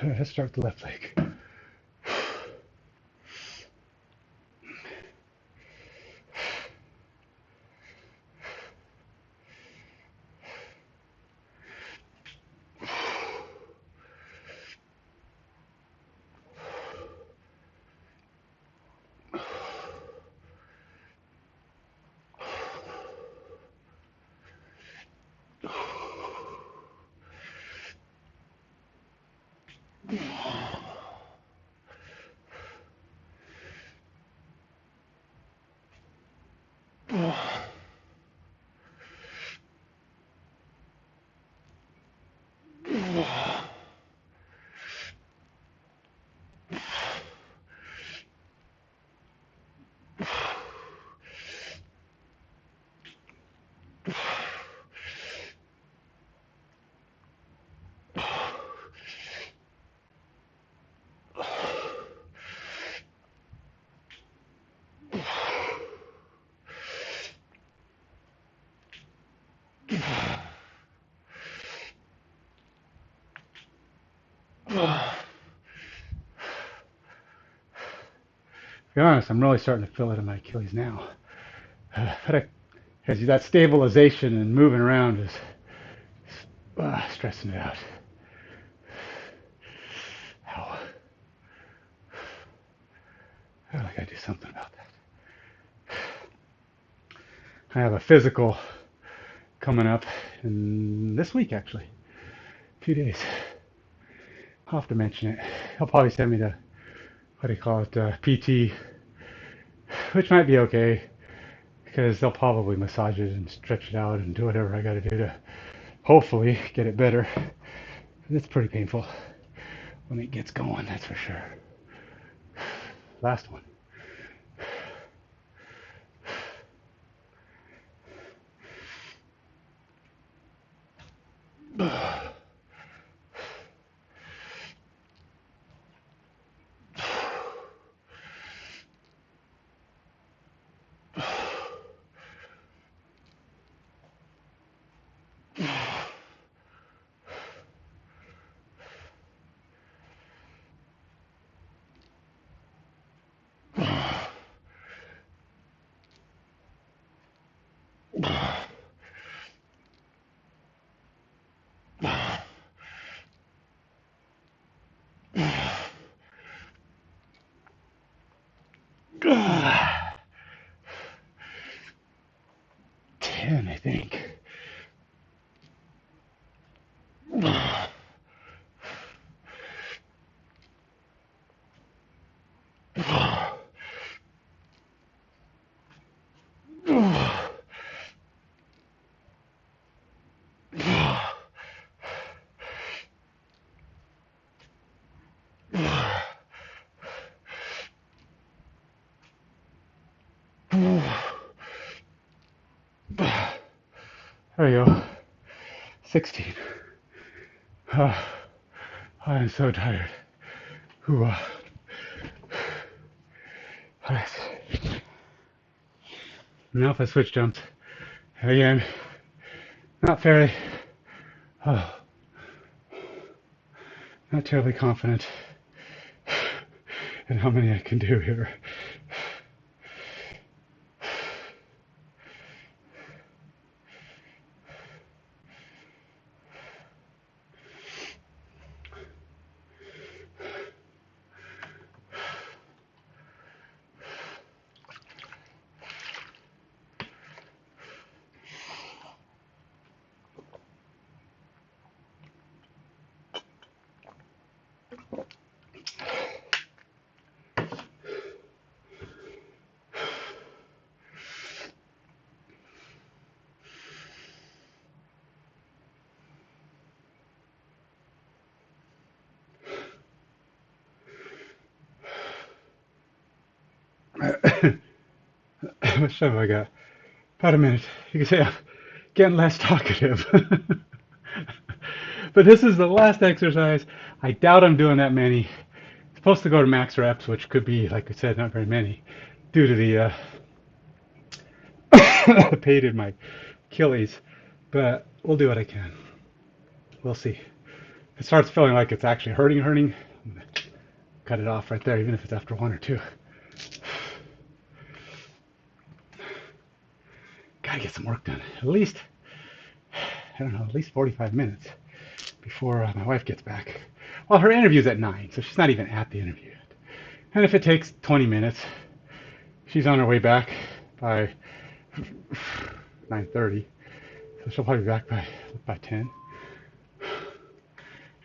Let's start with the left leg. be honest, I'm really starting to feel it in my Achilles now. Because that stabilization and moving around is stressing it out. Ow. I gotta do something about that. I have a physical coming up in this week, actually. 2 days. I'll have to mention it. He'll probably send me to, what do you call it, PT, which might be okay, because they'll probably massage it and stretch it out and do whatever I gotta do to hopefully get it better. It's pretty painful when it gets going, that's for sure. Last one. I think. There you go. 16. I am so tired. Ooh, right. Now if I switch jumps, again, not very, not terribly confident in how many I can do here. How much time have I got? About a minute. You can say I'm getting less talkative. But this is the last exercise. I doubt I'm doing that many. It's supposed to go to max reps, which could be, like I said, not very many, due to the pain in my Achilles. But we'll do what I can. We'll see. If it starts feeling like it's actually hurting, I'm gonna cut it off right there, even if it's after one or two. Gotta get some work done. At least, I don't know, at least 45 minutes before my wife gets back. Well, her interview's at 9, so she's not even at the interview yet. And if it takes 20 minutes, she's on her way back by 9:30. So she'll probably be back by 10.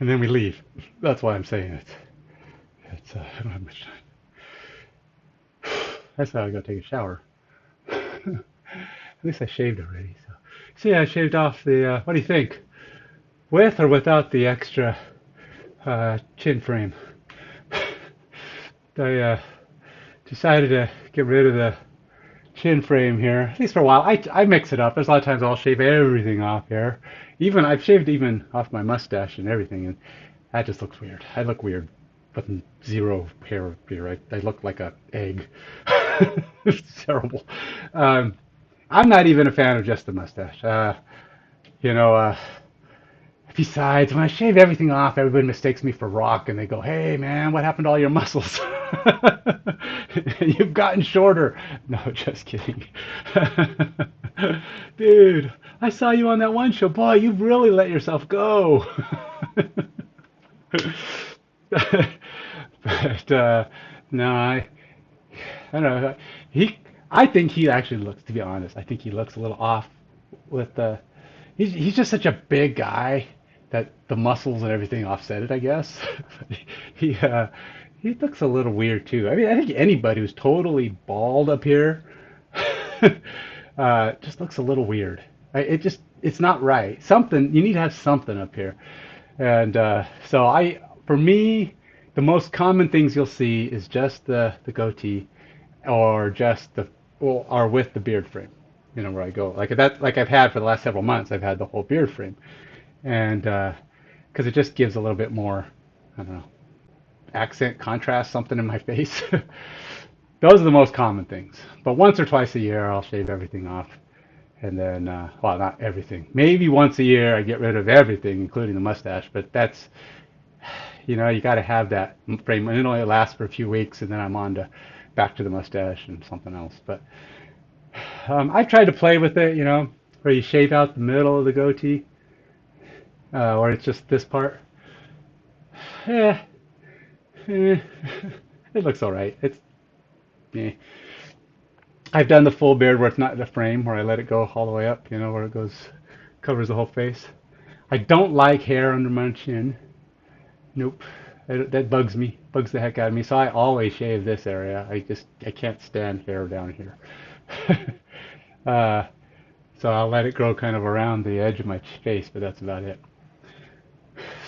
And then we leave. That's why I'm saying it. I don't have much time. That's how I go take a shower. At least I shaved already. So, see, I shaved off the, what do you think? With or without the extra chin frame? I decided to get rid of the chin frame here, at least for a while. I mix it up. There's a lot of times I'll shave everything off here. Even I've shaved even off my mustache and everything, and that just looks weird. I look weird with zero hair here. I look like an egg. It's terrible. I'm not even a fan of just the mustache. You know, Besides, when I shave everything off, everybody mistakes me for rock, and they go, "Hey, man, what happened to all your muscles? You've gotten shorter." No, just kidding. Dude, I saw you on that one show. Boy, you've really let yourself go. But no, I don't know. I think he actually looks, to be honest, I think he looks a little off with the. He's just such a big guy that the muscles and everything offset it, I guess. he uh, he looks a little weird too. I mean, I think anybody who's totally bald up here just looks a little weird. It's not right. Something you need to have something up here, and so for me, the most common things you'll see is just the goatee, or just or with the beard frame. You know where I go like that, like I've had for the last several months. I've had the whole beard frame, and because it just gives a little bit more, I don't know, accent, contrast, something in my face. Those are the most common things. But once or twice a year, I'll shave everything off. And then, well, not everything. Maybe once a year, I get rid of everything, including the mustache. But that's, you got to have that frame. And it only lasts for a few weeks, and then I'm on to back to the mustache and something else. But I've tried to play with it, where you shave out the middle of the goatee, or it's just this part. Yeah, it looks all right. Yeah. I've done the full beard where it's not the frame, where I let it go all the way up, where it goes, covers the whole face. I don't like hair under my chin. Nope. That bugs me, bugs the heck out of me. So I always shave this area. I can't stand hair down here. uh, so I'll let it grow kind of around the edge of my face, but that's about it.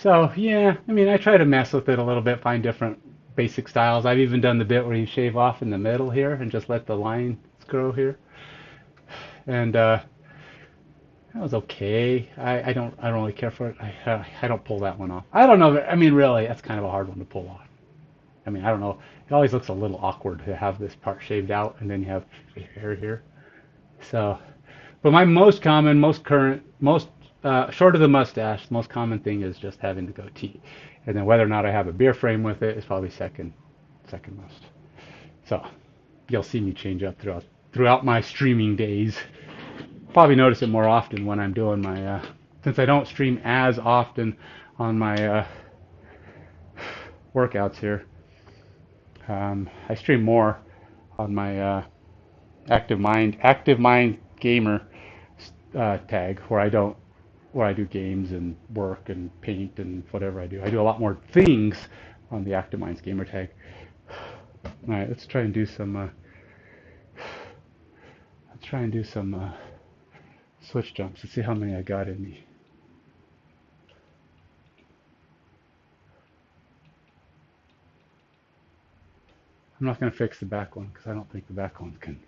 So yeah, I mean, I try to mess with it a little bit, find different basic styles. I've even done the bit where you shave off in the middle here and just let the lines grow here. And that was okay. I don't really care for it. I don't pull that one off. I don't know. I mean, really, that's kind of a hard one to pull off. I mean, I don't know. It always looks a little awkward to have this part shaved out and then you have hair here. So, but my most common, most current, most short of the mustache, the most common thing is just having the goatee, and then whether or not I have a beer frame with it is probably second most. So you'll see me change up throughout my streaming days. Probably notice it more often when I'm doing my since I don't stream as often on my workouts here. I stream more on my active mind gamer tag where I do games and work and paint and whatever I do. I do a lot more things on the Active Minds gamer tag. All right, let's try and do some switch jumps. Let's see how many I got in me. I'm not going to fix the back one because I don't think the back one can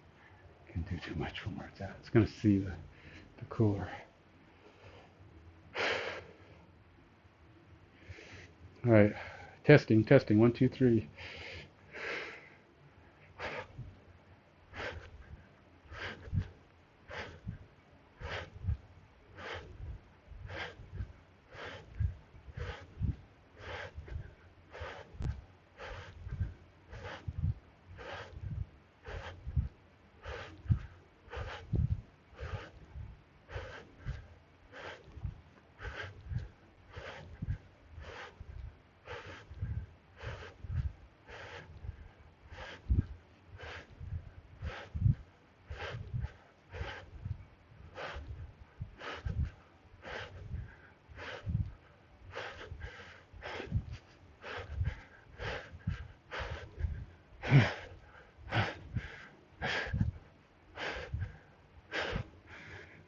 do too much from where it's at. It's going to see the cooler. All right, testing. 1, 2, 3.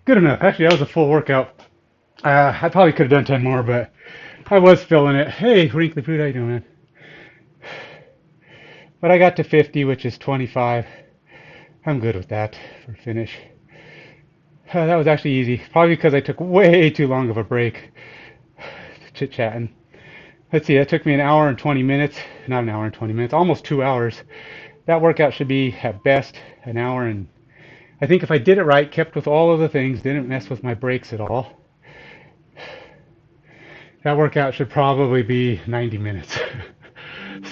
Good enough. Actually, that was a full workout. I probably could have done 10 more, but I was feeling it. Hey, Wrinkly Food, how you doing, man? But I got to 50, which is 25. I'm good with that for a finish. That was actually easy. Probably because I took way too long of a break chit-chatting. Let's see, that took me an hour and 20 minutes. Not an hour and 20 minutes, almost 2 hours. That workout should be, at best, an hour and I think if I did it right, kept with all of the things, didn't mess with my breaks at all, That workout should probably be 90 minutes.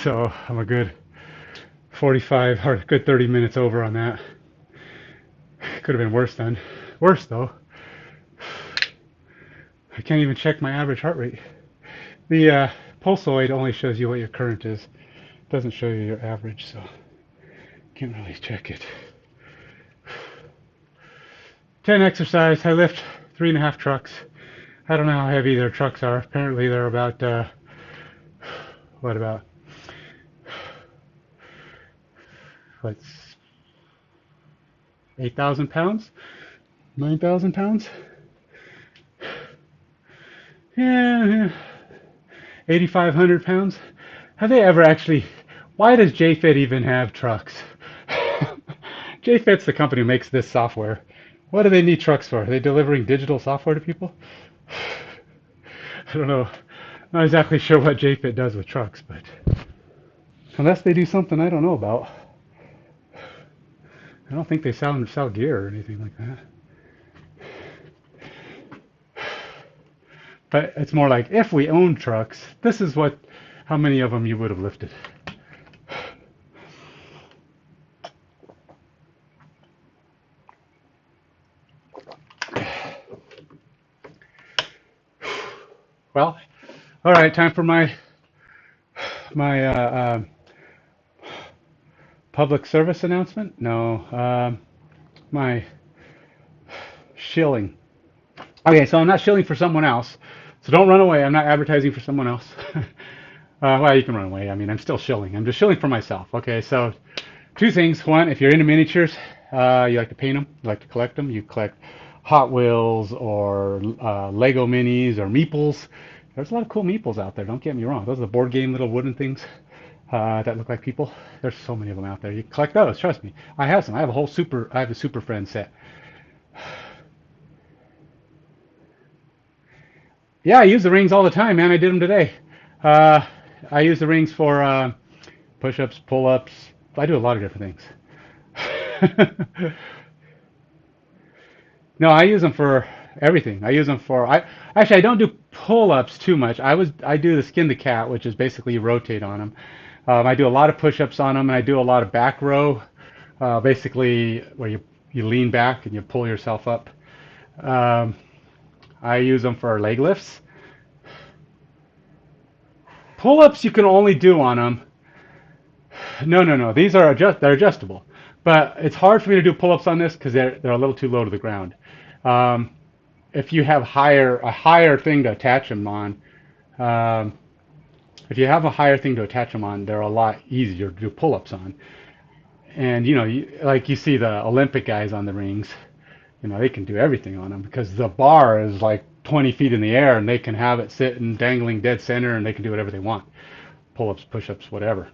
So I'm a good 45 or a good 30 minutes over on that. Could have been worse then. Worse though. I can't even check my average heart rate. The Pulsoid only shows you what your current is. It doesn't show you your average, so can't really check it. 10 exercise. I lift 3.5 trucks. I don't know how heavy their trucks are. Apparently they're about, what about, what's 8,000 pounds? 9,000 pounds? Yeah, 8,500 pounds. Have they ever actually, why does JFit even have trucks? JFit's the company who makes this software. What do they need trucks for? Are they delivering digital software to people? I don't know. Not exactly sure what JFit does with trucks, but unless they do something I don't know about. I don't think they sell gear or anything like that. But it's more like if we owned trucks, this is how many of them you would have lifted. Well, all right, time for my public service announcement. No, my shilling. Okay, so I'm not shilling for someone else. So don't run away. I'm not advertising for someone else. Well, you can run away. I mean, I'm still shilling. I'm just shilling for myself. Okay, so two things. One, if you're into miniatures, you like to paint them, you like to collect them, you collect Hot Wheels or Lego minis or meeples. There's a lot of cool meeples out there. Don't get me wrong. Those are the board game little wooden things that look like people. There's so many of them out there. You collect those. Trust me. I have some. I have a Super Friend set. Yeah, I use the rings all the time, man. I did them today. I use the rings for push-ups, pull-ups. I do a lot of different things. No, I use them for everything. I use them for I don't do pull-ups too much. I do the skin the cat, which is basically you rotate on them. I do a lot of push-ups on them, and I do a lot of back row, basically where you lean back and you pull yourself up. Um, I use them for leg lifts. Pull-ups you can only do on them. No. They're adjustable. But it's hard for me to do pull-ups on this because they're a little too low to the ground. Um, if you have a higher thing to attach them on, um, if you have a higher thing to attach them on, they're a lot easier to do pull-ups on. And like you see the Olympic guys on the rings, they can do everything on them because the bar is like 20 feet in the air and they can have it sitting dangling dead center and they can do whatever they want. Pull-ups, push-ups, whatever.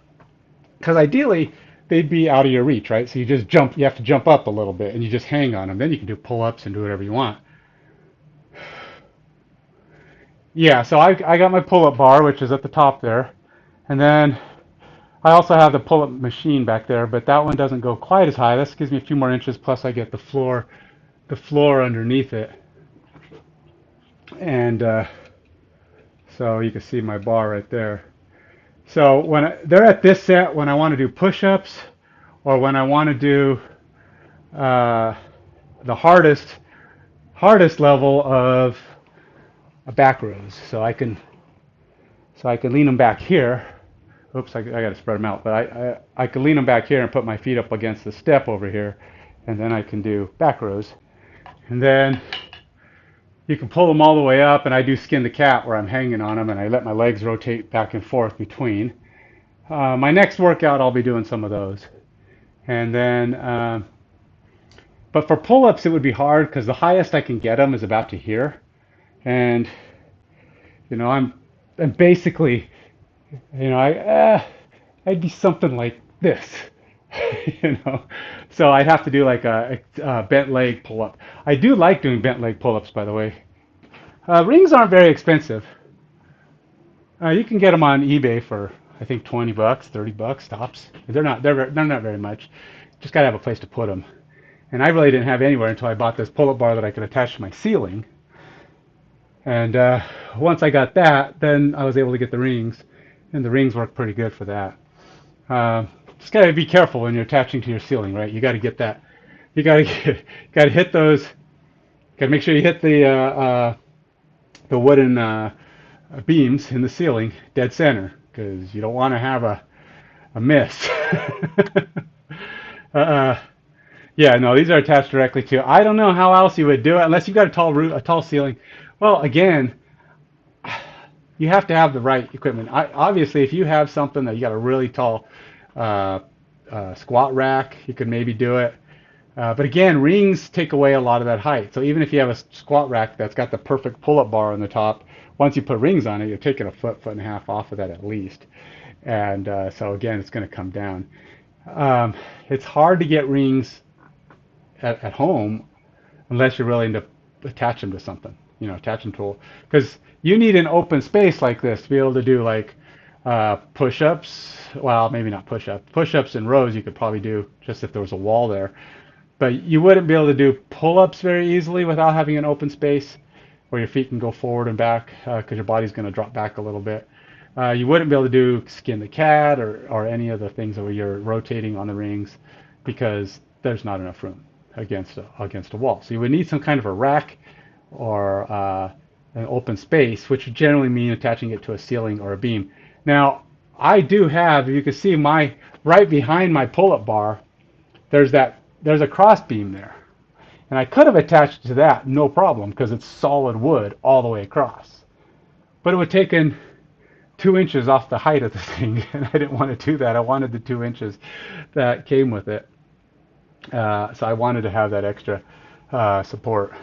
Because ideally, they'd be out of your reach, right? So you have to jump up a little bit and you just hang on them. Then you can do pull-ups and do whatever you want. Yeah, so I got my pull-up bar, which is at the top there. And then I also have the pull-up machine back there, but that one doesn't go quite as high. This gives me a few more inches, plus I get the floor underneath it. And so you can see my bar right there. So they're at this set when I want to do push-ups or when I want to do the hardest level of back rows. So I can lean them back here. Oops, I got to spread them out. But I can lean them back here and put my feet up against the step over here, and then I can do back rows. And then you can pull them all the way up, and I do skin the cat where I'm hanging on them, and I let my legs rotate back and forth between. My next workout, I'll be doing some of those. And then, but for pull-ups, it would be hard because the highest I can get them is about to here. And, I'm basically, I'd be something like this, So I'd have to do like a bent leg pull-up. I do like doing bent leg pull-ups, by the way. Rings aren't very expensive. You can get them on eBay for I think $20, $30 tops. They're not very much. Just gotta have a place to put them. And I really didn't have anywhere until I bought this pull-up bar that I could attach to my ceiling. And once I got that, then I was able to get the rings, and the rings work pretty good for that. Just gotta be careful when you're attaching to your ceiling, right? You got to get that. You got to got to hit those. Got to make sure you hit the wooden beams in the ceiling dead center, because you don't want to have a miss. uh, yeah, no, these are attached directly to. I don't know how else you would do it unless you've got a tall roof, a tall ceiling. Well, again, you have to have the right equipment. Obviously, if you have something that you got a really tall uh, squat rack, you could maybe do it. But again, rings take away a lot of that height. So even if you have a squat rack that's got the perfect pull-up bar on the top, once you put rings on it, you're taking a foot, foot and a half off of that at least. And so again, it's going to come down. It's hard to get rings at home unless you're willing to attach them to something, attach them to, because you need an open space like this to be able to do like push-ups. Well, maybe not push-ups. Push-ups in rows you could probably do just if there was a wall there. But you wouldn't be able to do pull-ups very easily without having an open space where your feet can go forward and back because your body's going to drop back a little bit. You wouldn't be able to do skin the cat or any of the things where you're rotating on the rings because there's not enough room against a wall. So you would need some kind of a rack or an open space, which would generally mean attaching it to a ceiling or a beam. Now, I do have, if you can see right behind my pull-up bar, there's a cross beam there. And I could have attached to that, no problem, because it's solid wood all the way across. But it would have taken 2 inches off the height of the thing, and I didn't want to do that. I wanted the 2 inches that came with it. So I wanted to have that extra support.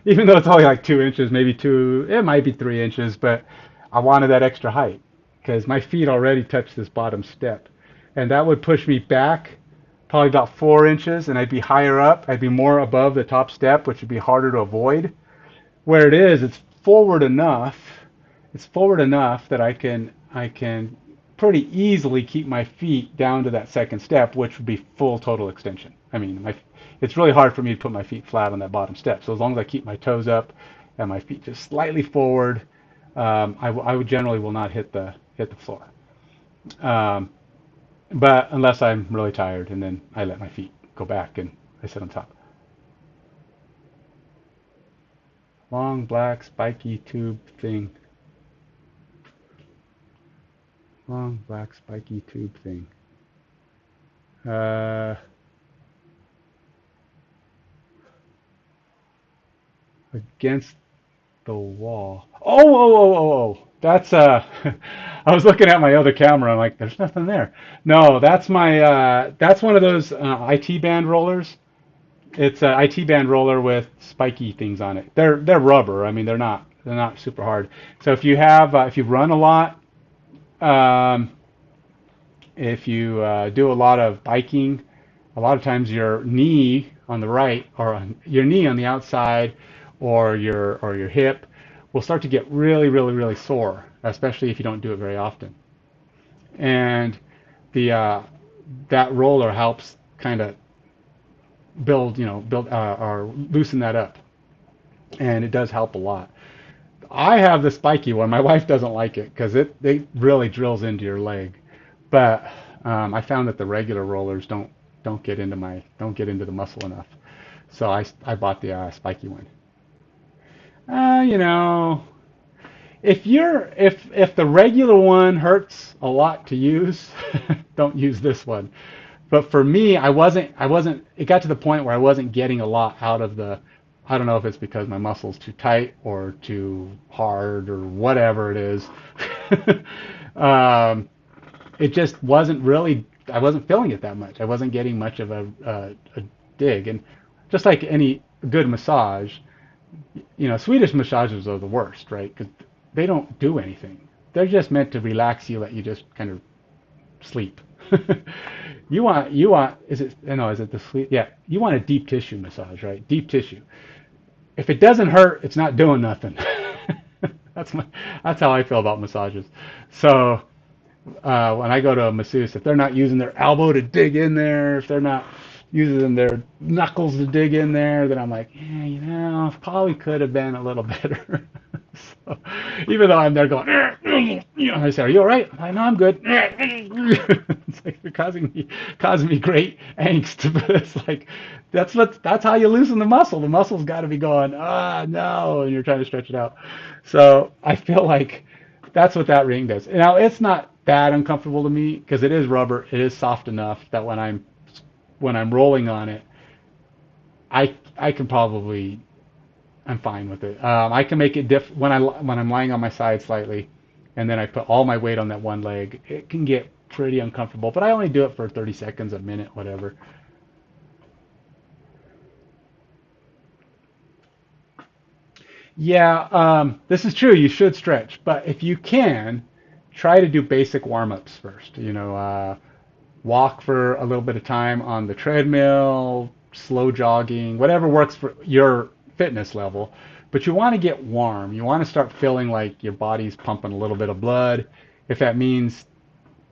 Even though it's only like 2 inches, maybe it might be 3 inches, but I wanted that extra height because my feet already touch this bottom step. And that would push me back probably about 4 inches, and I'd be higher up. I'd be more above the top step, which would be harder to avoid. Where it is, it's forward enough. It's forward enough that I can pretty easily keep my feet down to that second step, which would be full total extension. I mean, it's really hard for me to put my feet flat on that bottom step. So as long as I keep my toes up and my feet just slightly forward, I would generally will not hit the floor. But unless I'm really tired, and then I let my feet go back and I sit on top. Long black spiky tube thing. Long black spiky tube thing. Against the wall. Oh. That's I was looking at my other camera. I'm like, there's nothing there. No, that's that's one of those IT band rollers. It's an IT band roller with spiky things on it. They're rubber. I mean, they're not super hard. So if you run a lot, if you do a lot of biking, a lot of times your knee on the right or your knee on the outside or your hip will start to get really, really, really sore, especially if you don't do it very often. And that roller helps kind of build or loosen that up, and it does help a lot. I have the spiky one. My wife doesn't like it because it really drills into your leg. But I found that the regular rollers don't get into the muscle enough. So I bought the spiky one. You know, if the regular one hurts a lot to use, don't use this one. But for me, I wasn't. It got to the point where I wasn't getting a lot out of the. I don't know if it's because my muscle's too tight or too hard or whatever it is. It just wasn't really. I wasn't feeling it that much. I wasn't getting much of a dig. And just like any good massage, Swedish massages are the worst, right? Because they don't do anything. They're just meant to relax you, let you just kind of sleep. You want is it no is it the sleep? Yeah, you want a deep tissue massage, right? Deep tissue. If it doesn't hurt, it's not doing nothing. That's how I feel about massages. So when I go to a masseuse, if they're not using their elbow to dig in there, if they're not using their knuckles to dig in there, then I'm like, yeah, probably could have been a little better. So, even though I'm there going, I say, "Are you all right?" I know I'm good. It's like they're causing me great angst, but it's like that's how you loosen the muscle. The muscle's got to be going, no, and you're trying to stretch it out. So I feel like that's what that ring does. Now it's not that uncomfortable to me because it is rubber. It is soft enough that when I'm rolling on it, I can probably I'm fine with it. I can make it diff when I'm lying on my side slightly, and then I put all my weight on that one leg. It can get pretty uncomfortable, but I only do it for 30 seconds, a minute, whatever. Yeah, this is true. You should stretch, but if you can, try to do basic warm-ups first. Walk for a little bit of time on the treadmill, slow jogging, whatever works for your fitness level. But you want to get warm. You want to start feeling like your body's pumping a little bit of blood. If that means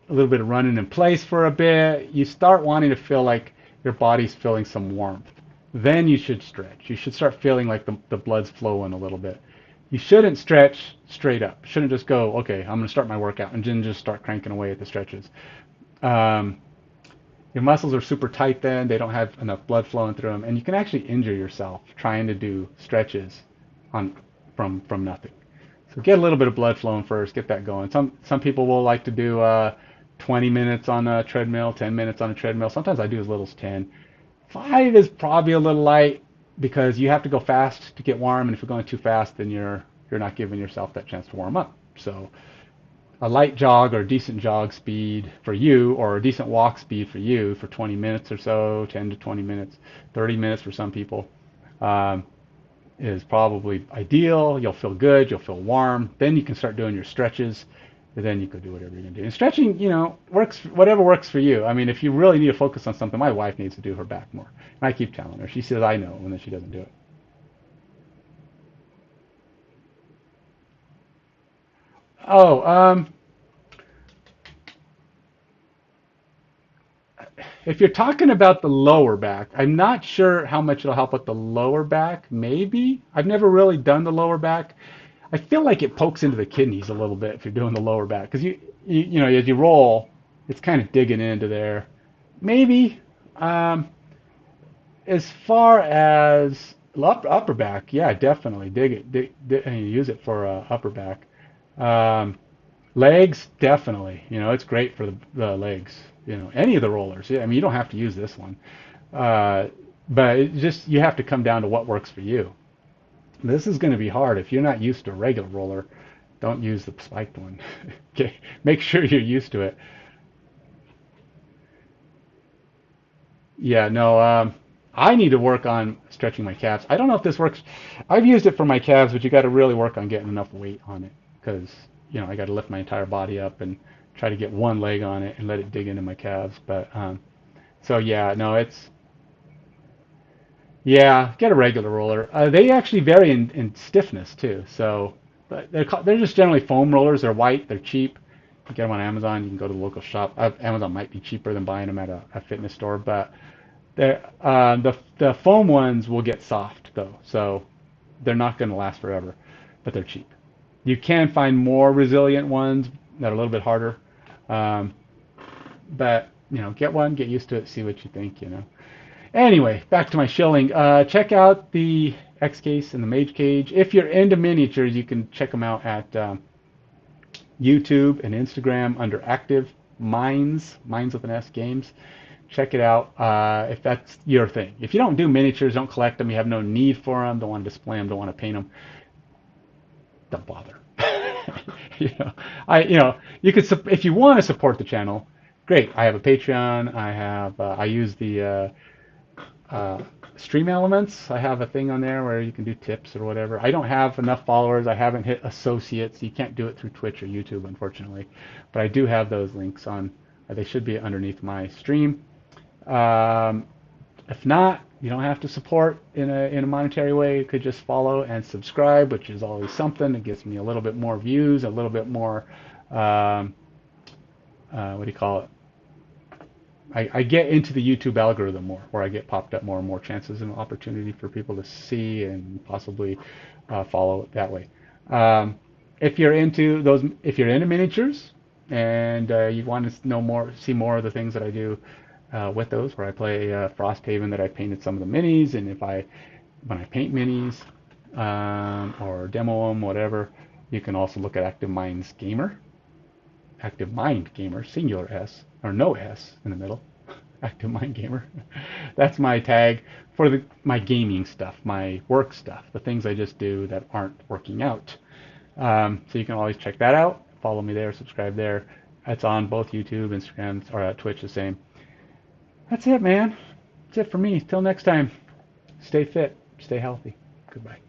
a little bit of running in place for a bit, you start wanting to feel like your body's feeling some warmth. Then you should stretch. You should start feeling like the blood's flowing a little bit. You shouldn't stretch straight up. You shouldn't just go, okay, I'm going to start my workout and then just start cranking away at the stretches. Um, your muscles are super tight then. They don't have enough blood flowing through them. And you can actually injure yourself trying to do stretches on from nothing. So get a little bit of blood flowing first, get that going. Some people will like to do 20 minutes on a treadmill, 10 minutes on a treadmill. Sometimes I do as little as 10. 5 is probably a little light because you have to go fast to get warm, and if you're going too fast, then you're not giving yourself that chance to warm up. So a light jog or a decent jog speed for you, or a decent walk speed for you for 20 minutes or so, 10 to 20 minutes, 30 minutes for some people, um, is probably ideal. You'll feel good, you'll feel warm. Then you can start doing your stretches, and then you can do whatever you're gonna do. And stretching, works whatever works for you. I mean, if you really need to focus on something, my wife needs to do her back more. And I keep telling her. She says I know, and then she doesn't do it. Oh, if you're talking about the lower back, I'm not sure how much it'll help with the lower back. Maybe. I've never really done the lower back. I feel like it pokes into the kidneys a little bit if you're doing the lower back because as you roll, it's kind of digging into there. Maybe. Um, as far as upper back, yeah, definitely dig it. And use it for upper back. Um, Legs, definitely. It's great for the legs. Any of the rollers. Yeah, I mean, you don't have to use this one, uh, but you have to come down to what works for you. This is going to be hard if you're not used to a regular roller. Don't use the spiked one. Okay, make sure you're used to it. Yeah, no, I need to work on stretching my calves. I don't know if this works. I've used it for my calves, but you got to really work on getting enough weight on it because, I got to lift my entire body up and try to get one leg on it and let it dig into my calves. But so yeah, no, yeah, get a regular roller. They actually vary in stiffness too. So, but they're just generally foam rollers. They're white. They're cheap. You get them on Amazon. You can go to the local shop. Amazon might be cheaper than buying them at a fitness store, but the foam ones will get soft though, so they're not going to last forever, but they're cheap. You can find more resilient ones that are a little bit harder, um, but get one, get used to it, see what you think. Anyway, back to my shilling. Check out the X Case and the Mage Cage. If you're into miniatures, you can check them out at YouTube and Instagram under Active Minds with an S Games. Check it out if that's your thing. If you don't do miniatures, don't collect them, you have no need for them, don't want to display them, don't want to paint them, don't bother. you know, you could if you want to support the channel, great. I have a Patreon. I use the Stream Elements. I have a thing on there where you can do tips or whatever. I don't have enough followers. I haven't hit associates. You can't do it through Twitch or YouTube, unfortunately. But I do have those links on. They should be underneath my stream. Um, if not, you don't have to support in a monetary way. You could just follow and subscribe, which is always something. It gives me a little bit more views, a little bit more, um, what do you call it? I get into the YouTube algorithm more, where I get popped up more and more chances and opportunity for people to see and possibly follow it that way. Um, if you're into those, if you're into miniatures and you want to know more, see more of the things that I do with those, where I play Frosthaven, that I painted some of the minis, and if I when I paint minis or demo them, whatever, you can also look at Active Minds Gamer. Active Mind Gamer, singular S, or no S in the middle. Active Mind Gamer. That's my tag for my gaming stuff, my work stuff, the things I just do that aren't working out. So you can always check that out. Follow me there, subscribe there. It's on both YouTube, Instagram, or Twitch, the same. That's it, man. That's it for me. Till next time, stay fit, stay healthy. Goodbye.